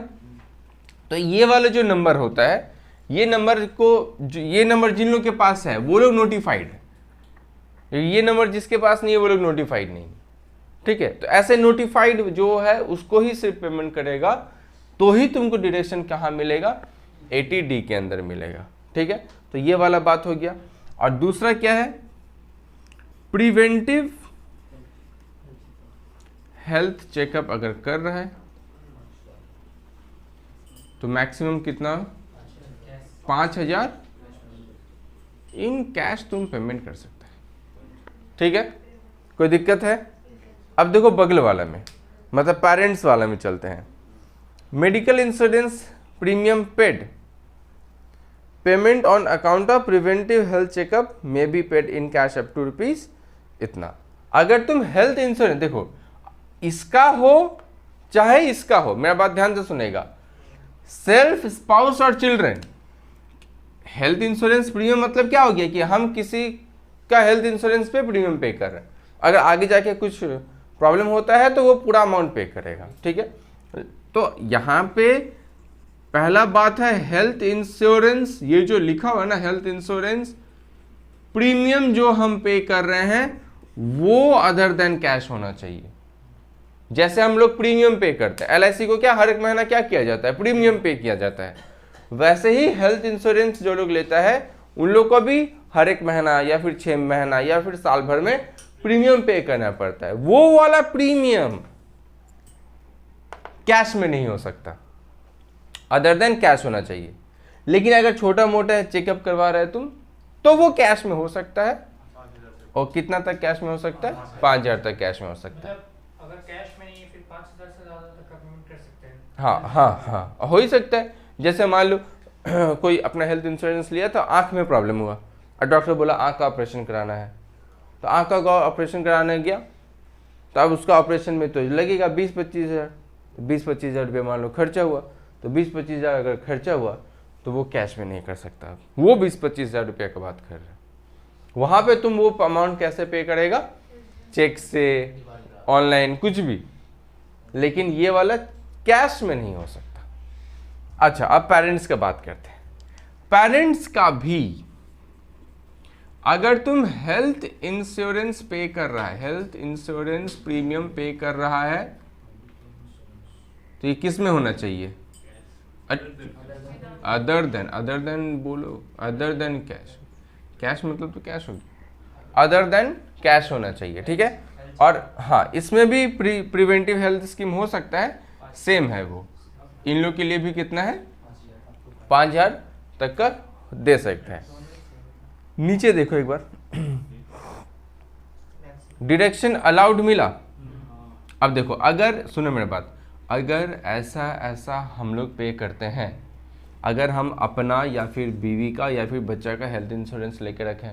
Speaker 1: तो ये वाला जो नंबर होता है, ये नंबर जिन लोगों के पास है वो लोग नोटिफाइड है, ये नंबर जिसके पास नहीं है वो लोग नोटिफाइड नहीं। ठीक है, तो ऐसे नोटिफाइड जो है उसको ही सिर्फ पेमेंट करेगा, तो ही तुमको डिडक्शन कहाँ मिलेगा? 80D के अंदर मिलेगा। ठीक है, तो ये वाला बात हो गया। और दूसरा क्या है? प्रिवेंटिव हेल्थ चेकअप अगर कर रहा है तो मैक्सिमम कितना? 5,000 इन कैश तुम पेमेंट कर सकते हैं। ठीक है, कोई दिक्कत है? अब देखो बगल वाला में, मतलब पेरेंट्स वाला में चलते हैं। Medical insurance premium paid, payment on account of preventive health checkup may be paid in cash up to rupees इतना। अगर तुम हेल्थ इंश्योरेंस, देखो इसका हो चाहे इसका हो, मेरा बात ध्यान से सुनेगा, सेल्फ, स्पाउस और चिल्ड्रन, हेल्थ इंश्योरेंस प्रीमियम मतलब क्या हो गया कि हम किसी का हेल्थ इंश्योरेंस पे प्रीमियम पे कर रहे हैं, अगर आगे जाके कुछ प्रॉब्लम होता है तो वो पूरा अमाउंट पे करेगा। ठीक है, तो यहाँ पे पहला बात है हेल्थ इंश्योरेंस, ये जो लिखा हुआ है ना हेल्थ इंश्योरेंस प्रीमियम जो हम पे कर रहे हैं वो अदर देन कैश होना चाहिए। जैसे हम लोग प्रीमियम पे करते हैं, LIC को क्या हर एक महीना क्या किया जाता है? प्रीमियम पे किया जाता है। वैसे ही हेल्थ इंश्योरेंस जो लोग लेता है उन लोग को भी हर एक महीना या फिर 6 महीना या फिर साल भर में प्रीमियम पे करना पड़ता है। वो वाला प्रीमियम कैश में नहीं हो सकता, अदर देन कैश होना चाहिए। लेकिन अगर छोटा मोटा चेकअप करवा रहे तुम तो वो कैश में हो सकता है। और कितना तक कैश में हो सकता है? 5,000 तक कैश में हो सकता है।
Speaker 2: अगर कैश में नहीं है फिर 5,000 से ज़्यादा तक का पेमेंट कर सकते हैं।
Speaker 1: हाँ, हो ही सकता है। जैसे मान लो कोई अपना हेल्थ इंश्योरेंस लिया तो आंख में प्रॉब्लम हुआ और डॉक्टर बोला आंख का ऑपरेशन कराना है, तो आंख का ऑपरेशन कराने गया तो अब उसका ऑपरेशन में तो लगेगा 20-25 हज़ार, तो 20-25 हज़ार रुपये मान लो खर्चा हुआ, तो 20-25 हज़ार अगर खर्चा हुआ तो वो कैश में नहीं कर सकता, वो 20-25 हज़ार रुपये का बात कर रहे हैं। वहाँ पे तुम वो अमाउंट कैसे पे करेगा? चेक से, ऑनलाइन, कुछ भी, लेकिन ये वाला कैश में नहीं हो सकता। अच्छा, अब पेरेंट्स का बात करते हैं। पेरेंट्स का भी अगर तुम हेल्थ इंश्योरेंस पे कर रहा है, हेल्थ इंश्योरेंस प्रीमियम पे कर रहा है, तो ये किस में होना चाहिए? अदर देन बोलो, अदर देन कैश। कैश मतलब तो कैश होगी, अदर देन कैश होना चाहिए। ठीक है, और हाँ इसमें भी प्रिवेंटिव हेल्थ स्कीम हो सकता है, सेम है वो। इन लोग के लिए भी कितना है? 5,000 तक का दे सकता है। नीचे देखो एक बार, डिडक्शन अलाउड मिला। अब देखो, अगर सुनो मेरी बात, अगर ऐसा हम लोग पे करते हैं, अगर हम अपना या फिर बीवी का या फिर बच्चा का हेल्थ इंश्योरेंस लेके रखें,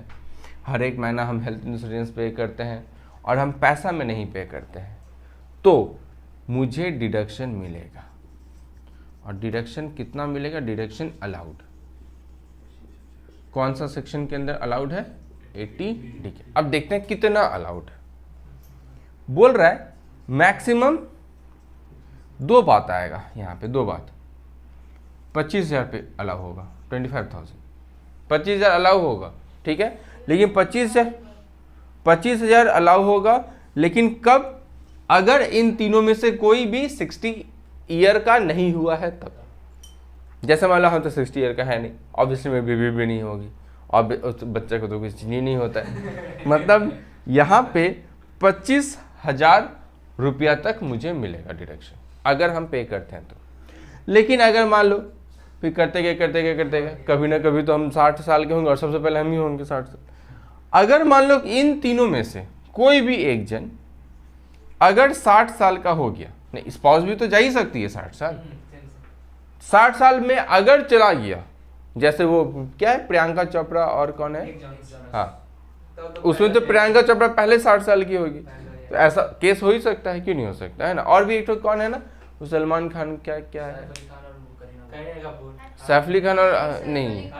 Speaker 1: हर एक महीना हम हेल्थ इंश्योरेंस पे करते हैं और हम पैसा में नहीं पे करते हैं, तो मुझे डिडक्शन मिलेगा। और डिडक्शन कितना मिलेगा? डिडक्शन अलाउड कौन सा सेक्शन के अंदर अलाउड है? 80D के। अब देखते हैं कितना अलाउड है। बोल रहा है मैक्सिमम 2 बात आएगा यहाँ पे, 2 बात। 25,000 पे अलाउ होगा, 25,000, 25,000 अलाउ होगा। ठीक है, लेकिन 25,000 अलाउ होगा, लेकिन कब? अगर इन तीनों में से कोई भी 60 ईयर का नहीं हुआ है तब। जैसे मान लो हम तो 60 ईयर का है नहीं, ऑब्वियसली मेरी बीवी भी नहीं होगी और बच्चे को तो कुछ नहीं, नहीं होता है। मतलब यहाँ पे 25,000 रुपया तक मुझे मिलेगा डिडक्शन अगर हम पे करते हैं तो। लेकिन अगर मान लो फिर करते गए कभी ना कभी तो हम 60 साल के होंगे और सबसे पहले हम ही होंगे 60 साल। अगर मान लो इन तीनों में से कोई भी एक जन अगर 60 साल का हो गया, नहीं स्पाउस भी तो जा ही सकती है 60 साल, 60 साल में अगर चला गया, जैसे वो क्या है प्रियंका चोपड़ा और कौन है, हाँ उसमें तो प्रियंका चोपड़ा पहले 60 साल की होगी, तो ऐसा केस हो ही सकता है, क्यों नहीं हो सकता है ना। और भी एक तो कौन है ना, वो सलमान खान, क्या क्या है, सैफ अली खान और नहीं,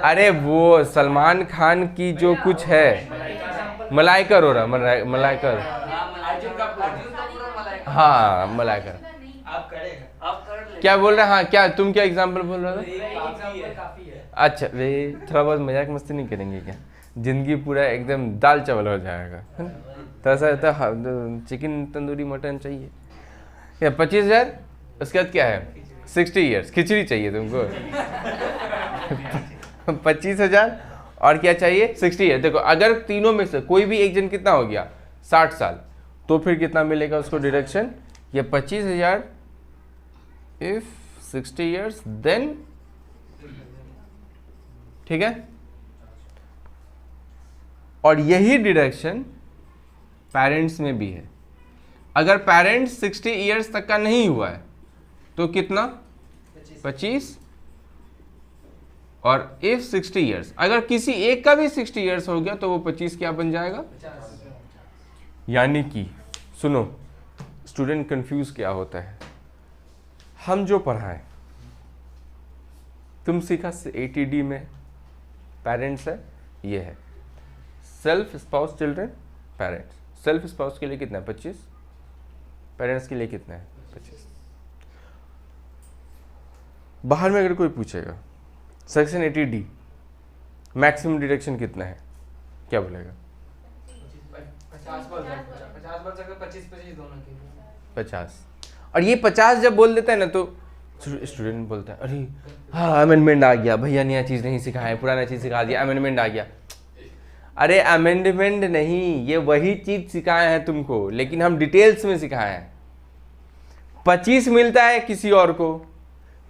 Speaker 1: अरे वो सलमान खान की जो कुछ है, मलाइका अरोड़ा, मलाइका, हाँ मलाइका, क्या बोल रहे हैं, हाँ क्या तुम क्या एग्जाम्पल बोल रहे हो? अच्छा वे थोड़ा बहुत मजाक मस्ती नहीं करेंगे क्या, जिंदगी पूरा एकदम दाल चावल हो जाएगा, तो ऐसा रहता है, चिकन तंदूरी मटन चाहिए क्या 25,000, उसके बाद क्या है 60 ईयर्स खिचड़ी चाहिए तुमको 25,000 और क्या चाहिए 60 ईयर। देखो अगर तीनों में से कोई भी एक जन कितना हो गया 60 साल, तो फिर कितना मिलेगा उसको डिडक्शन, ये 25,000 इफ 60 ईयर्स देन, ठीक है। और यही डिडक्शन पेरेंट्स में भी है, अगर पेरेंट्स 60 ईयर्स तक का नहीं हुआ है तो कितना 25, और इफ 60 ईयर्स अगर किसी एक का भी 60 ईयर्स हो गया तो वो 25 क्या बन जाएगा। यानी कि सुनो स्टूडेंट कंफ्यूज क्या होता है, हम जो पढ़ाएं, तुम सीखा ATD में पेरेंट्स है, ये है self spouse children parents, self spouse के लिए कितना है 25, पेरेंट्स के लिए कितना है 25। बाहर में अगर कोई पूछेगा सेक्शन 80D मैक्सिमम डिडक्शन कितना है, क्या बोलेगा 50, और ये 50 जब बोल देता है ना तो स्टूडेंट बोलता है अरे हाँ अमेंडमेंट आ गया, भैया नया चीज़ नहीं सिखाया, पुराना चीज़ सिखा दिया, अमेंडमेंट आ गया। अरे अमेंडमेंट नहीं, ये वही चीज़ सिखाए हैं तुमको, लेकिन हम डिटेल्स में सिखाए हैं। 25 मिलता है किसी और को,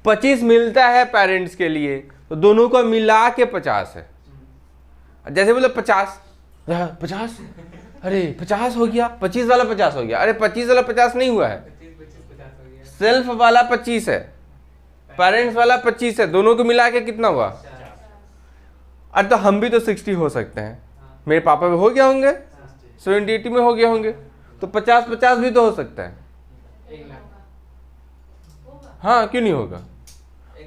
Speaker 1: 25 मिलता है पेरेंट्स के लिए, तो दोनों को मिला के 50 है। जैसे बोलो 50, अरे 50 हो गया, 25 वाला 50 हो गया, अरे 25 वाला 50 नहीं हुआ है, सेल्फ वाला 25 है, पेरेंट्स वाला 25 है, दोनों को मिला के कितना हुआ। अरे तो हम भी तो 60 हो सकते हैं, मेरे पापा में हो गया होंगे, 70-80 में हो गया होंगे, तो 50-50 भी तो हो सकता है। हाँ क्यों नहीं होगा।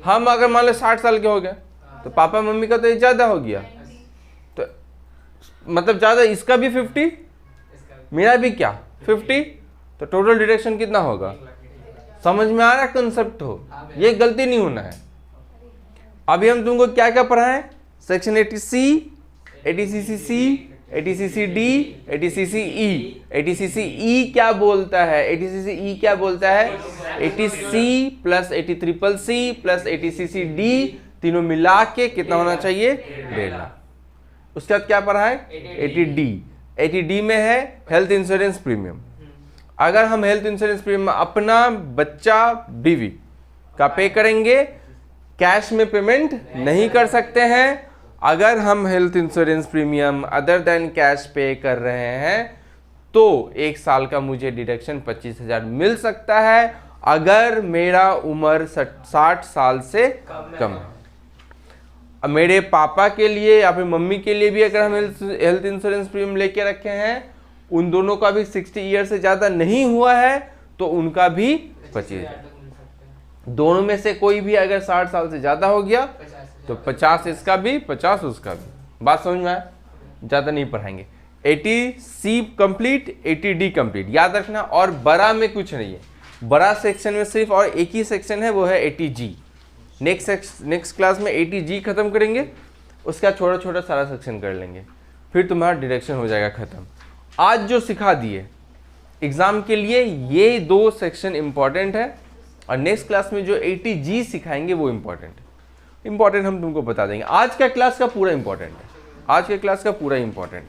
Speaker 1: हम अगर मान लो 60 साल के हो गए तो पापा मम्मी का तो ये ज्यादा हो गया, तो मतलब ज्यादा, इसका भी 50 मेरा भी क्या 50, तो टोटल डिडक्शन कितना होगा। समझ में आ रहा है कंसेप्ट हो, ये गलती नहीं होना है। अभी हम तुमको क्या क्या पढ़ाएं, section 80C, 80CC, 80CCD, 80CCE। 80CCE क्या बोलता है, 80CCE क्या बोलता है, 80C plus 80CCC plus 80CCD तीनों मिला के कितना होना चाहिए 1.5 लाख। उसके बाद क्या पढ़ा है 80D। 80D में है हेल्थ इंश्योरेंस प्रीमियम। अगर हम हेल्थ इंश्योरेंस प्रीमियम अपना बच्चा बीवी का पे करेंगे, कैश में पेमेंट नहीं कर सकते हैं। अगर हम health insurance premium other than cash पे कर रहे हैं तो 1 साल का मुझे डिडक्शन 25,000 मिल सकता है, अगर मेरा उम्र 60 साल से कम है। अब मेरे पापा के लिए या फिर मम्मी के लिए भी अगर हम हेल्थ इंश्योरेंस प्रीमियम लेके रखे हैं, उन दोनों का भी 60 ईयर से ज़्यादा नहीं हुआ है तो उनका भी 25,000। दोनों में से कोई भी अगर 60 साल से ज़्यादा हो गया तो 50 इसका भी 50 उसका भी। बात समझ में आया, ज़्यादा नहीं पढ़ाएंगे। 80C कंप्लीट, 80D कंप्लीट याद रखना। और बड़ा में कुछ नहीं है, बड़ा सेक्शन में सिर्फ और एक ही सेक्शन है, वो है 80G। नेक्स्ट क्लास में 80G खत्म करेंगे, उसका छोटा छोटा सारा सेक्शन कर लेंगे, फिर तुम्हारा डिडक्शन हो जाएगा खत्म। आज जो सिखा दिए एग्जाम के लिए ये 2 सेक्शन इंपॉर्टेंट है, और नेक्स्ट क्लास में जो 80G सिखाएंगे वो इंपॉर्टेंट है। इंपॉर्टेंट हम तुमको बता देंगे। आज का क्लास का पूरा इंपॉर्टेंट है, आज के क्लास का पूरा इंपॉर्टेंट।